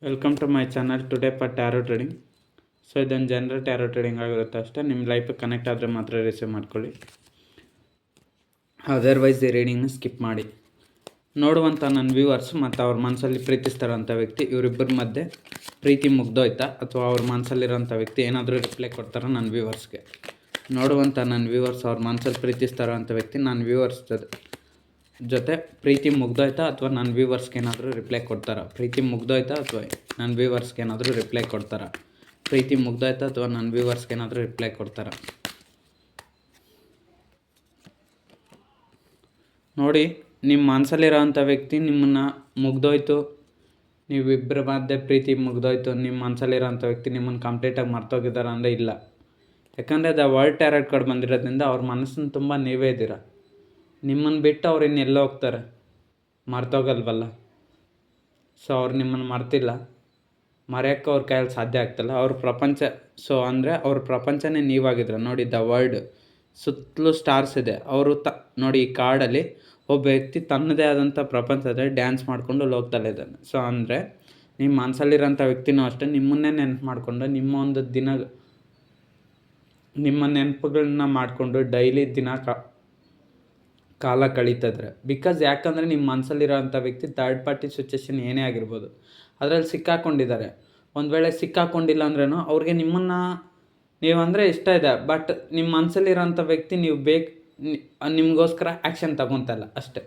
Welcome to my channel today for tarot trading. So ಇದೊಂದು general tarot trading ಆಗಿರುತ್ತೆ ಅಷ್ಟೇ. ನಿಮ್ಮ ಲೈಫಿಗೆ ಕನೆಕ್ಟ್ ಆದರೆ ಮಾತ್ರ ರಿಸೀವ್ ಮಾಡ್ಕೊಳ್ಳಿ, ಅದರ್ವೈಸ್ ಈ ರೀಡಿಂಗ್ನ ಸ್ಕಿಪ್ ಮಾಡಿ. ನೋಡುವಂಥ ನನ್ನ ವ್ಯೂವರ್ಸ್ ಮತ್ತು ಅವ್ರ ಮನಸ್ಸಲ್ಲಿ ಪ್ರೀತಿಸ್ತಾರಂಥ ವ್ಯಕ್ತಿ, ಇವರಿಬ್ಬರ ಮಧ್ಯೆ ಪ್ರೀತಿ ಮುಗ್ದೋಯ್ತಾ ಅಥವಾ ಅವ್ರ ಮನಸ್ಸಲ್ಲಿರೋಂಥ ವ್ಯಕ್ತಿ ಏನಾದರೂ ರಿಪ್ಲೈ ಕೊಡ್ತಾರ ನನ್ನ ವ್ಯೂವರ್ಸ್ಗೆ. ನೋಡುವಂಥ ನನ್ನ ವ್ಯೂವರ್ಸ್ ಅವ್ರ ಮನಸ್ಸಲ್ಲಿ ಪ್ರೀತಿಸ್ತಾರೋ ಅಂಥ ವ್ಯಕ್ತಿ ನನ್ನ ವ್ಯೂವರ್ಸ್ ಜೊತೆ ಪ್ರೀತಿ ಮುಗ್ದೋಯ್ತಾ ಅಥವಾ ನನ್ನ ವ್ಯೂವರ್ಸ್ಗೆ ಏನಾದರೂ ರಿಪ್ಲೈ ಕೊಡ್ತಾರಾ? ಪ್ರೀತಿ ಮುಗ್ದೋಯ್ತಾ ಅಥವಾ ನನ್ನ ವ್ಯೂವರ್ಸ್ಗೆ ಏನಾದರೂ ರಿಪ್ಲೈ ಕೊಡ್ತಾರಾ? ಪ್ರೀತಿ ಮುಗ್ದೋಯ್ತಾ ಅಥವಾ ನನ್ನ ವ್ಯೂವರ್ಸ್ಗೆ ಏನಾದರೂ ರಿಪ್ಲೈ ಕೊಡ್ತಾರಾ? ನೋಡಿ, ನಿಮ್ಮ ಮನಸ್ಸಲ್ಲಿರೋಂಥ ವ್ಯಕ್ತಿ ನಿಮ್ಮನ್ನು ಮುಗ್ದೋಯ್ತು, ನೀವಿಬ್ಬರ ಮಧ್ಯೆ ಪ್ರೀತಿ ಮುಗ್ದೋಯ್ತು, ನಿಮ್ಮ ಮನಸ್ಸಲ್ಲಿರೋಂಥ ವ್ಯಕ್ತಿ ನಿಮ್ಮನ್ನು ಕಂಪ್ಲೀಟಾಗಿ ಮರ್ತೋಗಿದ್ದಾರೆ ಅಂದರೆ ಇಲ್ಲ. ಯಾಕಂದರೆ ದ ವರ್ಲ್ಡ್ ಟ್ಯಾರೆಟ್ ಕಾರ್ಡ್ ಬಂದಿರೋದ್ರಿಂದ ಅವ್ರ ಮನಸ್ಸನ್ನು ತುಂಬ ನೀವೇ ಇದ್ದೀರ. ನಿಮ್ಮನ್ನು ಬಿಟ್ಟು ಅವ್ರು ಇನ್ನೆಲ್ಲ ಹೋಗ್ತಾರೆ, ಮರ್ತೋಗಲ್ವಲ್ಲ. ಸೊ ಅವ್ರು ನಿಮ್ಮನ್ನು ಮರ್ತಿಲ್ಲ, ಮರೆಯೋಕ್ಕೆ ಅವ್ರ ಕೈಯಲ್ಲಿ ಸಾಧ್ಯ ಆಗ್ತಿಲ್ಲ. ಅವ್ರ ಪ್ರಪಂಚ, ಸೊ ಅಂದರೆ ಅವ್ರ ಪ್ರಪಂಚನೇ ನೀವಾಗಿದ್ರೆ. ನೋಡಿ, ದ ವರ್ಲ್ಡ್ ಸುತ್ತಲೂ ಸ್ಟಾರ್ಸ್ ಇದೆ. ಅವರು ನೋಡಿ, ಈ ಕಾರ್ಡಲ್ಲಿ ಒಬ್ಬ ವ್ಯಕ್ತಿ ತನ್ನದೇ ಆದಂಥ ಪ್ರಪಂಚದಲ್ಲಿ ಡ್ಯಾನ್ಸ್ ಮಾಡಿಕೊಂಡು ಹೋಗ್ತಲೇ ಇದ್ದಾನೆ. ಸೊ ಅಂದರೆ ನಿಮ್ಮ ಮನಸ್ಸಲ್ಲಿರೋಂಥ ವ್ಯಕ್ತಿನೂ ಅಷ್ಟೇ ನಿಮ್ಮನ್ನೇ ನೆನಪು ಮಾಡಿಕೊಂಡು ನಿಮ್ಮ ನೆನಪುಗಳನ್ನ ಮಾಡಿಕೊಂಡು ಡೈಲಿ ಕಾಲ ಕಳೀತಿದ್ರೆ. ಯಾಕಂದರೆ ನಿಮ್ಮ ಮನಸ್ಸಲ್ಲಿರೋಂಥ ವ್ಯಕ್ತಿ ಥರ್ಡ್ ಪಾರ್ಟಿ ಸಿಚುವೇಶನ್ ಏನೇ ಆಗಿರ್ಬೋದು, ಅದರಲ್ಲಿ ಸಿಕ್ಕಾಕೊಂಡಿದ್ದಾರೆ. ಒಂದು ವೇಳೆ ಸಿಕ್ಕಾಕೊಂಡಿಲ್ಲ ಅಂದ್ರೂ ಅವ್ರಿಗೆ ನೀವಂದರೆ ಇಷ್ಟ ಇದೆ, ಬಟ್ ನಿಮ್ಮ ಮನಸ್ಸಲ್ಲಿರೋಂಥ ವ್ಯಕ್ತಿ ನಿಮಗೋಸ್ಕರ ಆ್ಯಕ್ಷನ್ ತಗೊತಲ್ಲ ಅಷ್ಟೇ.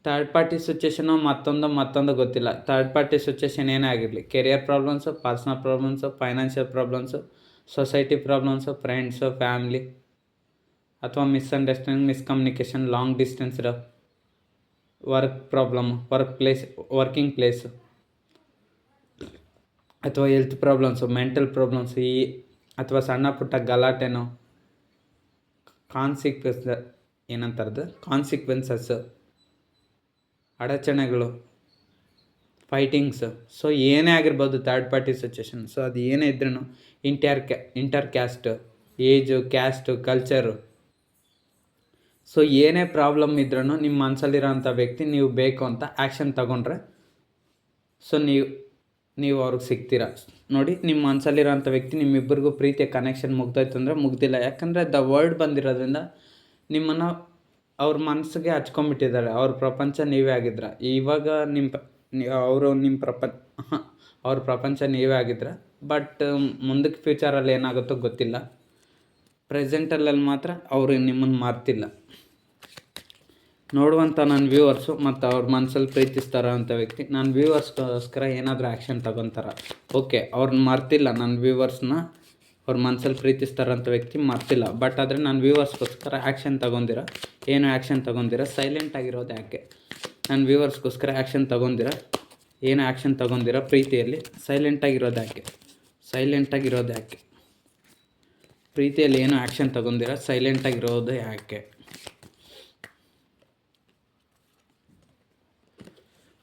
ಥರ್ಡ್ ಪಾರ್ಟಿ ಸಿಚುವೇಶನು ಮತ್ತೊಂದು ಗೊತ್ತಿಲ್ಲ. ಥರ್ಡ್ ಪಾರ್ಟಿ ಸಿಚುವೇಶನ್ ಏನೇ ಆಗಿರಲಿ, career problems, personal problems, financial problems, society problems, friends, family, ಅಥವಾ misunderstanding, miscommunication, long distance, working place, ಅಥವಾ ಹೆಲ್ತ್ ಪ್ರಾಬ್ಲಮ್ಸು, ಮೆಂಟಲ್ ಪ್ರಾಬ್ಲಮ್ಸು, ಅಥವಾ ಸಣ್ಣ ಪುಟ್ಟ ಗಲಾಟೆನೋ, ಕಾನ್ಸಿಕ್ವೆನ್ಸಸ್ಸು, ಅಡಚಣೆಗಳು, ಫೈಟಿಂಗ್ಸು. ಸೊ ಏನೇ ಆಗಿರ್ಬೋದು ಥರ್ಡ್ ಪಾರ್ಟಿ ಸಿಚುವೇಶನ್. ಸೊ ಅದು ಏನೇ ಇದ್ರೂ inter caste, age, caste, culture, so ಏನೇ ಪ್ರಾಬ್ಲಮ್ ಇದ್ರೂ ನಿಮ್ಮ ಮನಸ್ಸಲ್ಲಿರೋಂಥ ವ್ಯಕ್ತಿ ನೀವು ಬೇಕು ಅಂತ ಆ್ಯಕ್ಷನ್ ತಗೊಂಡ್ರೆ ಸೊ ನೀವು ಅವ್ರಿಗೆ ಸಿಗ್ತೀರ. ನೋಡಿ, ನಿಮ್ಮ ಮನಸ್ಸಲ್ಲಿರೋಂಥ ವ್ಯಕ್ತಿ ನಿಮ್ಮಿಬ್ಬರಿಗೂ ಪ್ರೀತಿಯ ಕನೆಕ್ಷನ್ ಮುಗ್ದೋಯ್ತು ಅಂದರೆ ಮುಗ್ದಿಲ್ಲ. ಯಾಕಂದರೆ ದ ವರ್ಲ್ಡ್ ಬಂದಿರೋದ್ರಿಂದ ನಿಮ್ಮನ್ನು ಅವ್ರ ಮನಸ್ಸಿಗೆ ಹಚ್ಕೊಂಡ್ಬಿಟ್ಟಿದ್ದಾರೆ. ಅವ್ರ ಪ್ರಪಂಚ ನೀವೇ ಆಗಿದ್ರ. ಇವಾಗ ಅವ್ರ ಪ್ರಪಂಚ ನೀವೇ ಆಗಿದ್ರ. ಬಟ್ ಮುಂದಕ್ಕೆ ಫ್ಯೂಚರಲ್ಲಿ ಏನಾಗುತ್ತೋ ಗೊತ್ತಿಲ್ಲ. ಪ್ರೆಸೆಂಟಲ್ಲಿ ಮಾತ್ರ ಅವರು ನಿಮ್ಮನ್ನು ಮರ್ತಿಲ್ಲ. ನೋಡುವಂಥ ನನ್ನ ವ್ಯೂವರ್ಸು ಮತ್ತು ಅವ್ರ ಮನಸ್ಸಲ್ಲಿ ಪ್ರೀತಿಸ್ತಾರ ಅಂಥ ವ್ಯಕ್ತಿ ನನ್ನ ವ್ಯೂವರ್ಸ್ಗೋಸ್ಕರ ಏನಾದರೂ ಆ್ಯಕ್ಷನ್ ತಗೊತಾರ. ಓಕೆ, ಅವ್ರನ್ನ ಮರ್ತಿಲ್ಲ. ನನ್ನ ವ್ಯೂವರ್ಸ್ನ ಅವ್ರ ಮನಸ್ಸಲ್ಲಿ ಪ್ರೀತಿಸ್ತಾರಂಥ ವ್ಯಕ್ತಿ ಮರ್ತಿಲ್ಲ. ಬಟ್ ಆದರೆ ನನ್ನ ವ್ಯೂವರ್ಸ್ಗೋಸ್ಕರ ಆ್ಯಕ್ಷನ್ ಏನು ಆ್ಯಕ್ಷನ್ ತಗೊಂಡಿರ ಸೈಲೆಂಟ್ ಆಗಿರೋದು ಯಾಕೆ? ನನ್ನ ವ್ಯೂವರ್ಸ್ಗೋಸ್ಕರ ಆ್ಯಕ್ಷನ್ ಏನು ಆ್ಯಕ್ಷನ್ ತಗೊಂಡಿರ ಪ್ರೀತಿಯಲ್ಲಿ ಸೈಲೆಂಟಾಗಿರೋದು ಯಾಕೆ? ಪ್ರೀತಿಯಲ್ಲಿ ಏನು ಆ್ಯಕ್ಷನ್ ತಗೊಂಡಿರ ಸೈಲೆಂಟಾಗಿರೋದು ಯಾಕೆ?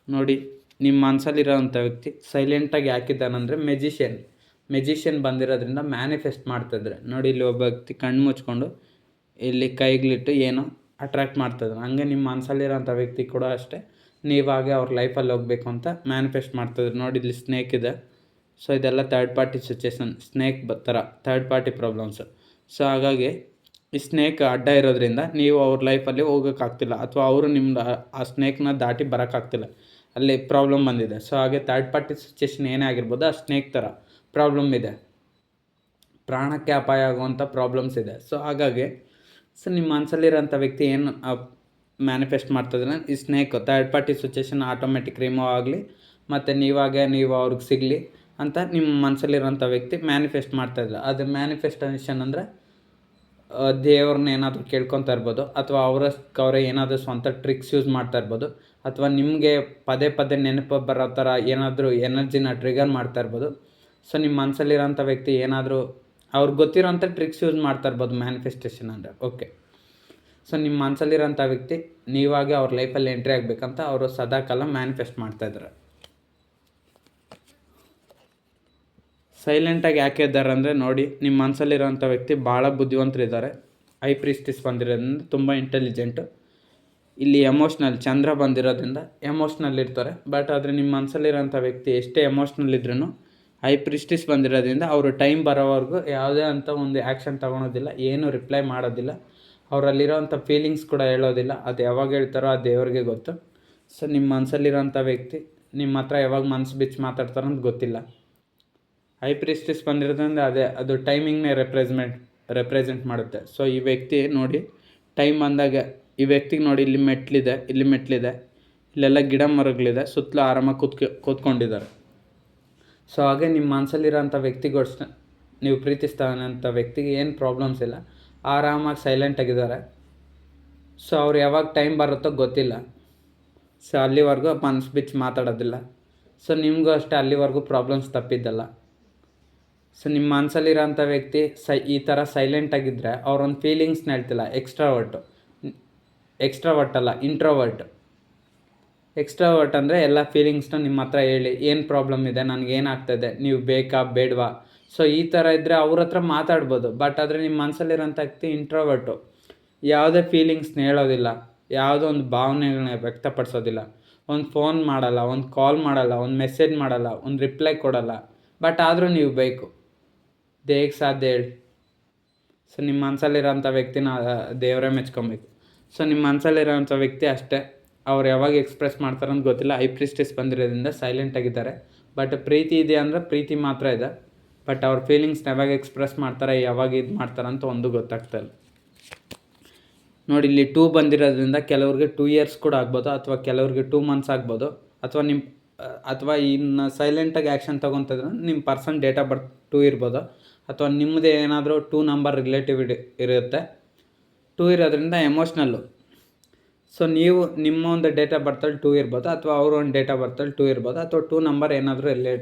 ನೋಡಿ, ನಿಮ್ಮ ಮನಸ್ಸಲ್ಲಿರೋವಂಥ ವ್ಯಕ್ತಿ ಸೈಲೆಂಟಾಗಿ ಯಾಕಿದ್ದಾನಂದರೆ ಮೆಜಿಷಿಯನ್ ಬಂದಿರೋದ್ರಿಂದ ಮ್ಯಾನಿಫೆಸ್ಟ್ ಮಾಡ್ತಿದ್ರೆ. ನೋಡಿ, ಇಲ್ಲಿ ಒಬ್ಬ ವ್ಯಕ್ತಿ ಕಣ್ಣು ಮುಚ್ಕೊಂಡು ಇಲ್ಲಿ ಕೈಗಳಿಟ್ಟು ಏನೋ ಅಟ್ರ್ಯಾಕ್ಟ್ ಮಾಡ್ತಿದ್ರು. ಹಂಗೆ ನಿಮ್ಮ ಮನಸ್ಸಲ್ಲಿರೋಂಥ ವ್ಯಕ್ತಿ ಕೂಡ ಅಷ್ಟೇ ನೀವಾಗೆ ಅವ್ರ ಲೈಫಲ್ಲಿ ಹೋಗಬೇಕು ಅಂತ ಮ್ಯಾನಿಫೆಸ್ಟ್ ಮಾಡ್ತಿದ್ರು. ನೋಡಿ, ಇಲ್ಲಿ ಸ್ನೇಕ್ ಇದೆ. ಸೊ ಇದೆಲ್ಲ ಥರ್ಡ್ ಪಾರ್ಟಿ ಸಿಚುವೇಶನ್, ಸ್ನೇಕ್ ಥರ ಥರ್ಡ್ ಪಾರ್ಟಿ ಪ್ರಾಬ್ಲಮ್ಸು. ಸೊ ಹಾಗಾಗಿ ಈ ಸ್ನೇಕ್ ಅಡ್ಡ ಇರೋದ್ರಿಂದ ನೀವು ಅವ್ರ ಲೈಫಲ್ಲಿ ಹೋಗೋಕ್ಕಾಗ್ತಿಲ್ಲ, ಅಥವಾ ಅವರು ಆ ಸ್ನೇಕ್ನ ದಾಟಿ ಬರೋಕ್ಕಾಗ್ತಿಲ್ಲ. ಅಲ್ಲಿ ಪ್ರಾಬ್ಲಮ್ ಬಂದಿದೆ. ಸೊ ಹಾಗೆ ಥರ್ಡ್ ಪಾರ್ಟಿ ಸಿಚುವೇಶನ್ ಏನೇ ಆಗಿರ್ಬೋದು, ಆ ಸ್ನೇಕ್ ಥರ ಪ್ರಾಬ್ಲಮ್ ಇದೆ, ಪ್ರಾಣಕ್ಕೆ ಅಪಾಯ ಆಗುವಂಥ ಪ್ರಾಬ್ಲಮ್ಸ್ ಇದೆ. ಸೊ ಹಾಗಾಗಿ ನಿಮ್ಮ ಮನಸ್ಸಲ್ಲಿರೋಂಥ ವ್ಯಕ್ತಿ ಏನು ಮ್ಯಾನಿಫೆಸ್ಟ್ ಮಾಡ್ತಿದ್ರೆ ಈ snake third party situation automatic remove ಆಗಲಿ ಮತ್ತು ನೀವು ಅವ್ರಿಗೆ ಸಿಗಲಿ ಅಂತ ನಿಮ್ಮ ಮನಸ್ಸಲ್ಲಿರೋಂಥ ವ್ಯಕ್ತಿ ಮ್ಯಾನಿಫೆಸ್ಟ್ ಮಾಡ್ತಾಯಿದ್ರು. ಅದು ಮ್ಯಾನಿಫೆಸ್ಟೇಷನ್ ಅಂದರೆ ದೇವ್ರನ್ನ ಏನಾದರೂ ಕೇಳ್ಕೊತಾ ಇರ್ಬೋದು, ಅಥವಾ ಅವರೇ ಏನಾದರೂ ಸ್ವಂತ ಟ್ರಿಕ್ಸ್ ಯೂಸ್ ಮಾಡ್ತಾ ಇರ್ಬೋದು, ಅಥವಾ ನಿಮಗೆ ಪದೇ ನೆನಪು ಬರೋ ಥರ ಏನಾದರೂ ಎನರ್ಜಿನ ಟ್ರಿಗರ್ ಮಾಡ್ತಾ ಇರ್ಬೋದು. ಸೊ ನಿಮ್ಮ ಮನಸ್ಸಲ್ಲಿರೋಂಥ ವ್ಯಕ್ತಿ ಏನಾದರೂ ಅವ್ರಿಗೆ ಗೊತ್ತಿರೋಂಥ ಟ್ರಿಕ್ಸ್ ಯೂಸ್ ಮಾಡ್ತಾ ಇರ್ಬೋದು ಮ್ಯಾನಿಫೆಸ್ಟೇಷನ್ ಅಂದರೆ. ಓಕೆ, ಸೊ ನಿಮ್ಮ ಮನಸ್ಸಲ್ಲಿರೋಂಥ ವ್ಯಕ್ತಿ ನೀವಾಗೆ ಅವ್ರ ಲೈಫಲ್ಲಿ ಎಂಟ್ರಿ ಆಗಬೇಕಂತ ಅವರು ಸದಾಕಾಲ ಮ್ಯಾನಿಫೆಸ್ಟ್ ಮಾಡ್ತಾಯಿದ್ದಾರೆ. ಸೈಲೆಂಟಾಗಿ ಯಾಕೆ ಇದ್ದಾರೆ ಅಂದರೆ, ನೋಡಿ, ನಿಮ್ಮ ಮನಸ್ಸಲ್ಲಿರೋಂಥ ವ್ಯಕ್ತಿ ಭಾಳ ಬುದ್ಧಿವಂತರಿದ್ದಾರೆ. ಐ ಪ್ರೀಸ್ಟಿಸ್ ಬಂದಿರೋದ್ರಿಂದ ತುಂಬ ಇಂಟೆಲಿಜೆಂಟು. ಇಲ್ಲಿ ಎಮೋಷ್ನಲ್ ಚಂದ್ರ ಬಂದಿರೋದ್ರಿಂದ ಎಮೋಷ್ನಲ್ ಇರ್ತಾರೆ. ಬಟ್ ಆದರೆ ನಿಮ್ಮ ಮನಸ್ಸಲ್ಲಿರೋಂಥ ವ್ಯಕ್ತಿ ಎಷ್ಟೇ ಎಮೋಷ್ನಲ್ ಇದ್ರೂ ಹೈ ಪ್ರಿಸ್ಟಿಸ್ ಬಂದಿರೋದ್ರಿಂದ ಅವರು ಟೈಮ್ ಬರೋವರೆಗೂ ಯಾವುದೇ ಅಂತ ಒಂದು ಆ್ಯಕ್ಷನ್ ತೊಗೊಳೋದಿಲ್ಲ, ಏನೂ ರಿಪ್ಲೈ ಮಾಡೋದಿಲ್ಲ, ಅವರಲ್ಲಿರೋಂಥ ಫೀಲಿಂಗ್ಸ್ ಕೂಡ ಹೇಳೋದಿಲ್ಲ. ಅದು ಯಾವಾಗ ಹೇಳ್ತಾರೋ ಆ ದೇವ್ರಿಗೆ ಗೊತ್ತು. ಸೊ ನಿಮ್ಮ ಮನಸ್ಸಲ್ಲಿರೋಂಥ ವ್ಯಕ್ತಿ ನಿಮ್ಮ ಹತ್ರ ಯಾವಾಗ ಮನಸ್ಸು ಬಿಚ್ಚಿ ಮಾತಾಡ್ತಾರೋ ಅಂತ ಗೊತ್ತಿಲ್ಲ. ಹೈ ಪ್ರಿಸ್ಟಿಸ್ ಬಂದಿರೋದ್ರಿಂದ ಅದು ಟೈಮಿಂಗ್ನೇ ರೆಪ್ರೆಸೆಂಟ್ ಮಾಡುತ್ತೆ. ಸೊ ಈ ವ್ಯಕ್ತಿ ನೋಡಿ ಟೈಮ್ ಬಂದಾಗ ಈ ವ್ಯಕ್ತಿಗೆ ನೋಡಿ ಇಲ್ಲಿ ಮೆಟ್ಲಿದೆ, ಇಲ್ಲೆಲ್ಲ ಗಿಡ ಮರಗಳಿದೆ, ಸುತ್ತಲೂ ಆರಾಮಾಗಿ ಕೂತ್ಕೊಂಡಿದ್ದಾರೆ. ಸೊ ಹಾಗೆ ನಿಮ್ಮ ಮನಸ್ಸಲ್ಲಿರೋಂಥ ವ್ಯಕ್ತಿಗೋಸ್ಕರ ನೀವು ಪ್ರೀತಿಸ್ತಾನಂಥ ವ್ಯಕ್ತಿಗೆ ಏನು ಪ್ರಾಬ್ಲಮ್ಸ್ ಇಲ್ಲ, ಆರಾಮಾಗಿ ಸೈಲೆಂಟಾಗಿದ್ದಾರೆ. ಸೊ ಅವ್ರು ಯಾವಾಗ ಟೈಮ್ ಬರುತ್ತೋ ಗೊತ್ತಿಲ್ಲ. ಸೊ ಅಲ್ಲಿವರೆಗೂ ಮನಸ್ಸು ಬಿಚ್ಚಿ ಮಾತಾಡೋದಿಲ್ಲ. ಸೊ ನಿಮಗೂ ಅಷ್ಟೇ ಅಲ್ಲಿವರೆಗೂ ಪ್ರಾಬ್ಲಮ್ಸ್ ತಪ್ಪಿದ್ದಲ್ಲ. ಸೊ ನಿಮ್ಮ ಮನಸ್ಸಲ್ಲಿರೋಂಥ ವ್ಯಕ್ತಿ ಈ ಥರ ಸೈಲೆಂಟಾಗಿದ್ದರೆ ಅವ್ರೊಂದು ಫೀಲಿಂಗ್ಸ್ನ ಹೇಳ್ತಿಲ್ಲ. ಎಕ್ಸ್ಟ್ರಾವರ್ಟ್ ಅಲ್ಲ, ಇಂಟ್ರೋವರ್ಟ್. ಎಕ್ಸ್ಟ್ರಾವರ್ಟ್ ಅಂದರೆ ಎಲ್ಲ ಫೀಲಿಂಗ್ಸ್ನ ನಿಮ್ಮ ಹತ್ರ ಹೇಳಿ, ಏನು ಪ್ರಾಬ್ಲಮ್ ಇದೆ, ನನಗೇನಾಗ್ತದೆ, ನೀವು ಬೇಕಾ ಬೇಡವಾ. ಸೊ ಈ ಥರ ಇದ್ದರೆ ಅವ್ರ ಹತ್ರ ಮಾತಾಡ್ಬೋದು. ಬಟ್ ಆದರೆ ನಿಮ್ಮ ಮನಸ್ಸಲ್ಲಿರೋಂಥ ವ್ಯಕ್ತಿ ಇಂಟ್ರೋವರ್ಟು. ಯಾವುದೇ ಫೀಲಿಂಗ್ಸ್ನ ಹೇಳೋದಿಲ್ಲ, ಯಾವುದೋ ಒಂದು ಭಾವನೆಗಳನ್ನ ವ್ಯಕ್ತಪಡಿಸೋದಿಲ್ಲ, ಒಂದು ಫೋನ್ ಮಾಡಲ್ಲ, ಒಂದು ಕಾಲ್ ಮಾಡಲ್ಲ, ಒಂದು ಮೆಸೇಜ್ ಮಾಡಲ್ಲ, ಒಂದು ರಿಪ್ಲೈ ಕೊಡಲ್ಲ. ಬಟ್ ಆದರೂ ನೀವು ಬೇಕು. ಹೇಗೆ ಸಾಧ್ಯ ಹೇಳಿ? ಸೊ ನಿಮ್ಮ ಮನಸ್ಸಲ್ಲಿರೋಂಥ ವ್ಯಕ್ತಿನ ದೇವರೇ ಮೆಚ್ಕೊಬೇಕು. ಸೊ ನಿಮ್ಮ ಮನಸ್ಸಲ್ಲಿರೋಂಥ ವ್ಯಕ್ತಿ ಅಷ್ಟೇ, ಅವ್ರು ಯಾವಾಗ ಎಕ್ಸ್ಪ್ರೆಸ್ ಮಾಡ್ತಾರೆ ಅಂತ ಗೊತ್ತಿಲ್ಲ. ಹೈ ಪ್ರಿಸ್ಟಿಸ್ ಬಂದಿರೋದ್ರಿಂದ ಸೈಲೆಂಟಾಗಿದ್ದಾರೆ. ಬಟ್ ಪ್ರೀತಿ ಇದೆ ಅಂದರೆ ಪ್ರೀತಿ ಮಾತ್ರ ಇದೆ. ಬಟ್ ಅವ್ರ ಫೀಲಿಂಗ್ಸ್ನ ಯಾವಾಗ ಎಕ್ಸ್ಪ್ರೆಸ್ ಮಾಡ್ತಾರೆ, ಯಾವಾಗ ಇದು ಮಾಡ್ತಾರೆ ಅಂತ ಒಂದು ಗೊತ್ತಾಗ್ತಾಯಿಲ್ಲ. ನೋಡಿ ಇಲ್ಲಿ 2 ಬಂದಿರೋದ್ರಿಂದ ಕೆಲವ್ರಿಗೆ 2 ಇಯರ್ಸ್ ಕೂಡ ಆಗ್ಬೋದು, ಅಥವಾ ಕೆಲವ್ರಿಗೆ 2 ಮಂತ್ಸ್ ಆಗ್ಬೋದು, ಅಥವಾ ಇನ್ನು ಸೈಲೆಂಟಾಗಿ ಆ್ಯಕ್ಷನ್ ತೊಗೊತಿದ್ರೆ ನಿಮ್ಮ ಪರ್ಸನ್ ಡೇಟ್ ಆಫ್ ಬರ್ತ್ 2 ಇರ್ಬೋದು, ಅಥವಾ ನಿಮ್ಮದೇ ಏನಾದರೂ 2 ನಂಬರ್ ರಿಲೇಟಿವ್ ಇರುತ್ತೆ. 2 ಇರೋದ್ರಿಂದ ಎಮೋಷ್ನಲ್ಲು. ಸೊ ನೀವು ನಿಮ್ಮ ಒಂದು ಡೇಟ್ ಆಫ್ ಬರ್ತಲ್ಲಿ 2 ಇರ್ಬೋದು, ಅಥವಾ ಅವ್ರ ಒಂದು ಡೇಟ್ ಆಫ್ ಬರ್ತಲ್ಲಿ 2 ಇರ್ಬೋದು, ಅಥವಾ 2 ನಂಬರ್ ಏನಾದರೂ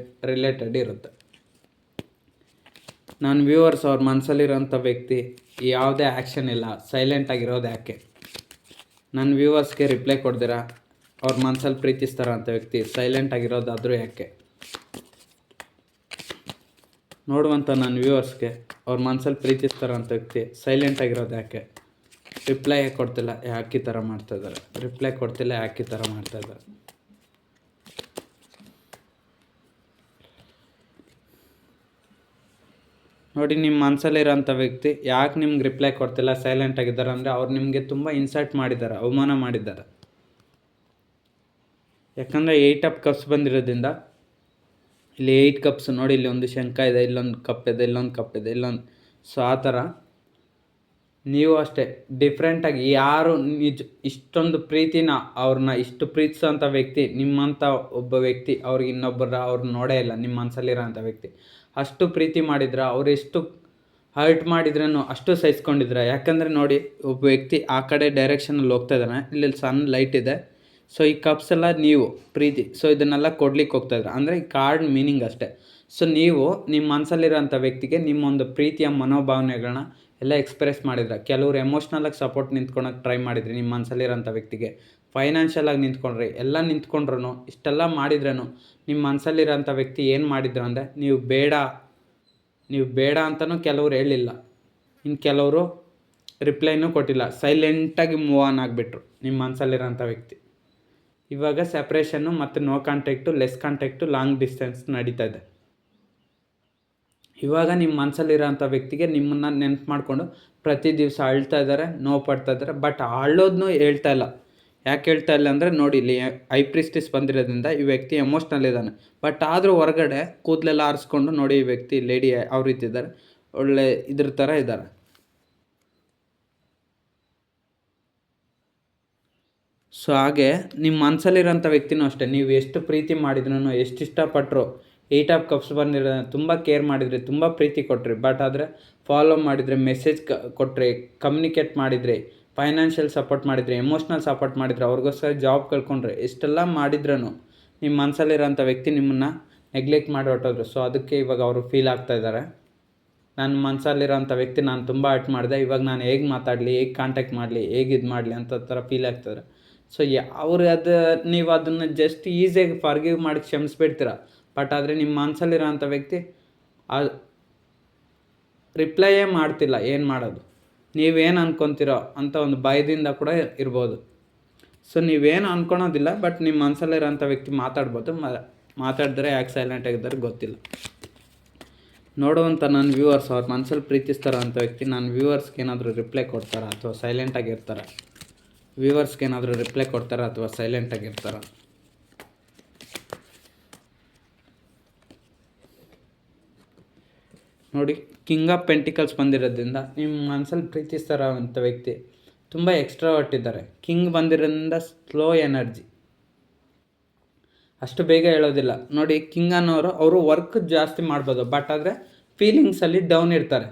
ರಿಲೇಟೆಡ್ ಇರುತ್ತೆ. ನಾನು ವ್ಯೂವರ್ಸ್ ಅವ್ರ ಮನಸ್ಸಲ್ಲಿರೋಂಥ ವ್ಯಕ್ತಿ ಯಾವುದೇ ಆ್ಯಕ್ಷನ್ ಇಲ್ಲ, ಸೈಲೆಂಟಾಗಿರೋದು ಯಾಕೆ? ನನ್ನ ವ್ಯೂವರ್ಸ್ಗೆ ರಿಪ್ಲೈ ಕೊಡ್ದಿರಾ ಅವ್ರ ಮನಸ್ಸಲ್ಲಿ ಪ್ರೀತಿಸ್ತಾರೋ ಅಂಥ ವ್ಯಕ್ತಿ ಸೈಲೆಂಟಾಗಿರೋದಾದರೂ ಯಾಕೆ? ನೋಡುವಂಥ ನನ್ನ ವ್ಯೂವರ್ಸ್ಗೆ ಅವ್ರ ಮನಸ್ಸಲ್ಲಿ ಪ್ರೀತಿಸ್ತಾರೋ ಅಂಥ ವ್ಯಕ್ತಿ ಸೈಲೆಂಟಾಗಿರೋದು ಯಾಕೆ? ರಿಪ್ಲೈ ಕೊಡ್ತಿಲ್ಲ, ಯಾಕೆ ಈ ಥರ ಮಾಡ್ತಾಯಿದ್ದಾರೆ? ರಿಪ್ಲೈ ಕೊಡ್ತಿಲ್ಲ, ಯಾಕೆ ಈ ಥರ ಮಾಡ್ತಾಯಿದ್ದಾರೆ? ನೋಡಿ ನಿಮ್ಮ ಮನಸ್ಸಲ್ಲಿರೋಂಥ ವ್ಯಕ್ತಿ ಯಾಕೆ ನಿಮ್ಗೆ ರಿಪ್ಲೈ ಕೊಡ್ತಿಲ್ಲ, ಸೈಲೆಂಟಾಗಿದ್ದಾರೆ ಅಂದರೆ ಅವ್ರು ನಿಮಗೆ ತುಂಬ ಇನ್ಸಲ್ಟ್ ಮಾಡಿದ್ದಾರೆ, ಅವಮಾನ ಮಾಡಿದ್ದಾರೆ. ಯಾಕಂದರೆ 8 ಆಫ್ ಕಪ್ಸ್ ಬಂದಿರೋದ್ರಿಂದ ಇಲ್ಲಿ 8 ಕಪ್ಸ್ ನೋಡಿ, ಇಲ್ಲಿ ಒಂದು ಶಂಖ ಇದೆ, ಇಲ್ಲೊಂದು ಕಪ್ ಇದೆ, ಇಲ್ಲೊಂದು ಕಪ್ ಇದೆ, ಇಲ್ಲೊಂದು. ಸೊ ಆ ಥರ ನೀವು ಅಷ್ಟೇ ಡಿಫ್ರೆಂಟಾಗಿ ಯಾರು ಇಷ್ಟೊಂದು ಪ್ರೀತಿನ ಅವ್ರನ್ನ ಇಷ್ಟು ಪ್ರೀತಿಸೋಂಥ ವ್ಯಕ್ತಿ ನಿಮ್ಮಂಥ ಒಬ್ಬ ವ್ಯಕ್ತಿ ಅವ್ರಿಗೆ ಅವ್ರು ನೋಡೇ ಇಲ್ಲ. ನಿಮ್ಮ ಮನಸ್ಸಲ್ಲಿರೋಂಥ ವ್ಯಕ್ತಿ ಅಷ್ಟು ಪ್ರೀತಿ ಮಾಡಿದ್ರೆ, ಅವ್ರು ಎಷ್ಟು ಹರ್ಟ್ ಮಾಡಿದ್ರೂ ಅಷ್ಟು ಸಹಿಸ್ಕೊಂಡಿದ್ರೆ. ಯಾಕಂದರೆ ನೋಡಿ ಒಬ್ಬ ವ್ಯಕ್ತಿ ಆ ಕಡೆ ಡೈರೆಕ್ಷನಲ್ಲಿ ಹೋಗ್ತಾ ಇದ್ದಾನೆ, ಇಲ್ಲಿ ಸಣ್ಣ ಲೈಟ್ ಇದೆ. ಸೊ ಈ ಕಪ್ಸ್ ಎಲ್ಲ ನೀವು ಪ್ರೀತಿ, ಸೊ ಇದನ್ನೆಲ್ಲ ಕೊಡ್ಲಿಕ್ಕೆ ಹೋಗ್ತಾಯಿದ್ರೆ ಅಂದರೆ ಈ ಕಾರ್ಡ್ ಮೀನಿಂಗ್ ಅಷ್ಟೇ. ಸೊ ನೀವು ನಿಮ್ಮ ಮನಸ್ಸಲ್ಲಿರೋಂಥ ವ್ಯಕ್ತಿಗೆ ನಿಮ್ಮೊಂದು ಪ್ರೀತಿಯ ಮನೋಭಾವನೆಗಳನ್ನ ಎಲ್ಲ ಎಕ್ಸ್ಪ್ರೆಸ್ ಮಾಡಿದ್ರೆ. ಕೆಲವರು ಎಮೋಷ್ನಲಾಗಿ ಸಪೋರ್ಟ್ ನಿಂತ್ಕೊಳಕ್ಕೆ ಟ್ರೈ ಮಾಡಿದ್ರಿ ನಿಮ್ಮ ಮನಸ್ಸಲ್ಲಿರೋಂಥ ವ್ಯಕ್ತಿಗೆ, ಫೈನಾನ್ಷಿಯಲಾಗಿ ನಿಂತ್ಕೊಂಡ್ರಿ, ಎಲ್ಲ ನಿಂತ್ಕೊಂಡ್ರು, ಇಷ್ಟೆಲ್ಲ ಮಾಡಿದ್ರೂ ನಿಮ್ಮ ಮನಸ್ಸಲ್ಲಿರೋಂಥ ವ್ಯಕ್ತಿ ಏನು ಮಾಡಿದ್ರು ಅಂದರೆ ನೀವು ಬೇಡ ಅಂತಲೂ ಕೆಲವ್ರು ಹೇಳಿಲ್ಲ, ಇನ್ನು ಕೆಲವರು ರಿಪ್ಲೈನೂ ಕೊಟ್ಟಿಲ್ಲ, ಸೈಲೆಂಟಾಗಿ ಮೂವ್ ಆನ್ ಆಗಿಬಿಟ್ರು ನಿಮ್ಮ ಮನಸ್ಸಲ್ಲಿರೋಂಥ ವ್ಯಕ್ತಿ. ಇವಾಗ ಸೆಪ್ರೇಷನ್ನು ಮತ್ತು no contact, less contact, long distance ನಡೀತಾ ಇದೆ. ಇವಾಗ ನಿಮ್ಮ ಮನಸ್ಸಲ್ಲಿರೋಂಥ ವ್ಯಕ್ತಿಗೆ ನಿಮ್ಮನ್ನು ನೆನಪು ಮಾಡಿಕೊಂಡು ಪ್ರತಿ ದಿವಸ ಅಳ್ತಾ ಇದ್ದಾರೆ, ನೋವು ಪಡ್ತಾ ಇದ್ದಾರೆ. ಬಟ್ ಅಳ್ಳೋದನ್ನೂ ಹೇಳ್ತಾ ಇಲ್ಲ. ಯಾಕೆ ಹೇಳ್ತಾ ಇಲ್ಲ ಅಂದರೆ ನೋಡಿ ಇಲ್ಲಿ ಹೈ ಪ್ರಿಸ್ಟಿಸ್ ಬಂದಿರೋದ್ರಿಂದ ಈ ವ್ಯಕ್ತಿ ಎಮೋಷ್ನಲ್ ಇದ್ದಾನೆ. ಬಟ್ ಆದರೂ ಹೊರಗಡೆ ಕೂದಲೆಲ್ಲ ಆರಿಸ್ಕೊಂಡು ನೋಡಿ ಈ ವ್ಯಕ್ತಿ ಲೇಡಿ ಅವ್ರ ರೀತಿದ್ದಾರೆ, ಒಳ್ಳೆ ಇದ್ರ ಥರ ಇದ್ದಾರೆ. ಸೊ ಹಾಗೆ ನಿಮ್ಮ ಮನಸ್ಸಲ್ಲಿರೋಂಥ ವ್ಯಕ್ತಿನೂ ಅಷ್ಟೇ, ನೀವು ಎಷ್ಟು ಪ್ರೀತಿ ಮಾಡಿದ್ರೂ, ಎಷ್ಟು ಇಷ್ಟಪಟ್ಟರು, 8 ಆಫ್ ಕಪ್ಸ್ ಬಂದಿರೋ ತುಂಬ ಕೇರ್ ಮಾಡಿದ್ರಿ, ತುಂಬ ಪ್ರೀತಿ ಕೊಟ್ರಿ. ಬಟ್ ಆದರೆ ಫಾಲೋ ಮಾಡಿದರೆ, ಮೆಸೇಜ್ ಕೊಟ್ಟರೆ, ಕಮ್ಯುನಿಕೇಟ್ ಮಾಡಿದ್ರಿ, ಫೈನಾನ್ಷಿಯಲ್ ಸಪೋರ್ಟ್ ಮಾಡಿದ್ರಿ, ಎಮೋಷ್ನಲ್ ಸಪೋರ್ಟ್ ಮಾಡಿದ್ರೆ, ಅವ್ರಿಗೋಸ್ಕರ ಜಾಬ್ ಕಳ್ಕೊಂಡ್ರೆ, ಇಷ್ಟೆಲ್ಲ ಮಾಡಿದ್ರೂ ನಿಮ್ಮ ಮನಸ್ಸಲ್ಲಿರೋಂಥ ವ್ಯಕ್ತಿ ನಿಮ್ಮನ್ನು ನೆಗ್ಲೆಕ್ಟ್ ಮಾಡಿ ಹೊರಟೋದ್ರು. ಸೊ ಅದಕ್ಕೆ ಇವಾಗ ಅವರು ಫೀಲ್ ಆಗ್ತಾಯಿದ್ದಾರೆ, ನನ್ನ ಮನಸ್ಸಲ್ಲಿರೋಂಥ ವ್ಯಕ್ತಿ ನಾನು ತುಂಬ ಹರ್ಟ್ ಮಾಡಿದೆ, ಇವಾಗ ನಾನು ಹೇಗೆ ಮಾತಾಡಲಿ, ಹೇಗೆ ಕಾಂಟ್ಯಾಕ್ಟ್ ಮಾಡಲಿ, ಹೇಗೆ ಇದು ಮಾಡಲಿ ಅಂತ ಥರ ಫೀಲ್ ಆಗ್ತಾರೆ. ಸೊ ಅವ್ರು ನೀವು ಅದನ್ನು ಜಸ್ಟ್ ಈಸಿಯಾಗಿ ಫರ್ಗಿವ್ ಮಾಡಿ ಕ್ಷಮಿಸ್ಬಿಡ್ತೀರ. ಬಟ್ ಆದರೆ ನಿಮ್ಮ ಮನಸ್ಸಲ್ಲಿರೋಂಥ ವ್ಯಕ್ತಿ ರಿಪ್ಲೈಯೇ ಮಾಡ್ತಿಲ್ಲ. ಏನು ಮಾಡೋದು? ನೀವೇನು ಅಂದ್ಕೊತೀರೋ ಅಂತ ಒಂದು ಭಯದಿಂದ ಕೂಡ ಇರ್ಬೋದು. ಸೊ ನೀವೇನು ಅಂದ್ಕೊಳೋದಿಲ್ಲ, ಬಟ್ ನಿಮ್ಮ ಮನಸ್ಸಲ್ಲಿರೋಂಥ ವ್ಯಕ್ತಿ ಮಾತಾಡ್ಬೋದು. ಮಾತಾಡಿದ್ರೆ ಯಾಕೆ ಸೈಲೆಂಟ್ ಆಗಿದ್ದಾರೆ ಗೊತ್ತಿಲ್ಲ. ನೋಡುವಂಥ ನನ್ನ ವ್ಯೂವರ್ಸ್ ಅವ್ರ ಮನಸ್ಸಲ್ಲಿ ಪ್ರೀತಿಸ್ತಾರೋ ಅಂಥ ವ್ಯಕ್ತಿ ನನ್ನ ವ್ಯೂವರ್ಸ್ಗೆ ಏನಾದರೂ ರಿಪ್ಲೈ ಕೊಡ್ತಾರಾ ಅಥವಾ ಸೈಲೆಂಟಾಗಿರ್ತಾರ? ವ್ಯೂವರ್ಸ್ಗೆ ಏನಾದರೂ ರಿಪ್ಲೈ ಕೊಡ್ತಾರಾ ಅಥವಾ ಸೈಲೆಂಟಾಗಿರ್ತಾರ? ನೋಡಿ, ಕಿಂಗ್ ಆಫ್ ಪೆಂಟಿಕಲ್ಸ್ ಬಂದಿರೋದ್ರಿಂದ ನಿಮ್ಮ ಮನಸ್ಸಲ್ಲಿ ಪ್ರೀತಿಸ್ತಾರೋ ಅಂಥ ವ್ಯಕ್ತಿ ತುಂಬ ಎಕ್ಸ್ಟ್ರಾವರ್ಟ್ ಇದ್ದಾರೆ. ಕಿಂಗ್ ಬಂದಿರೋದ್ರಿಂದ ಸ್ಲೋ ಎನರ್ಜಿ, ಅಷ್ಟು ಬೇಗ ಹೇಳೋದಿಲ್ಲ. ನೋಡಿ, ಕಿಂಗ್ ಅನ್ನೋರು ಅವರು ವರ್ಕ್ ಜಾಸ್ತಿ ಮಾಡ್ಬೋದು, ಬಟ್ ಆದರೆ ಫೀಲಿಂಗ್ಸಲ್ಲಿ ಡೌನ್ ಇರ್ತಾರೆ.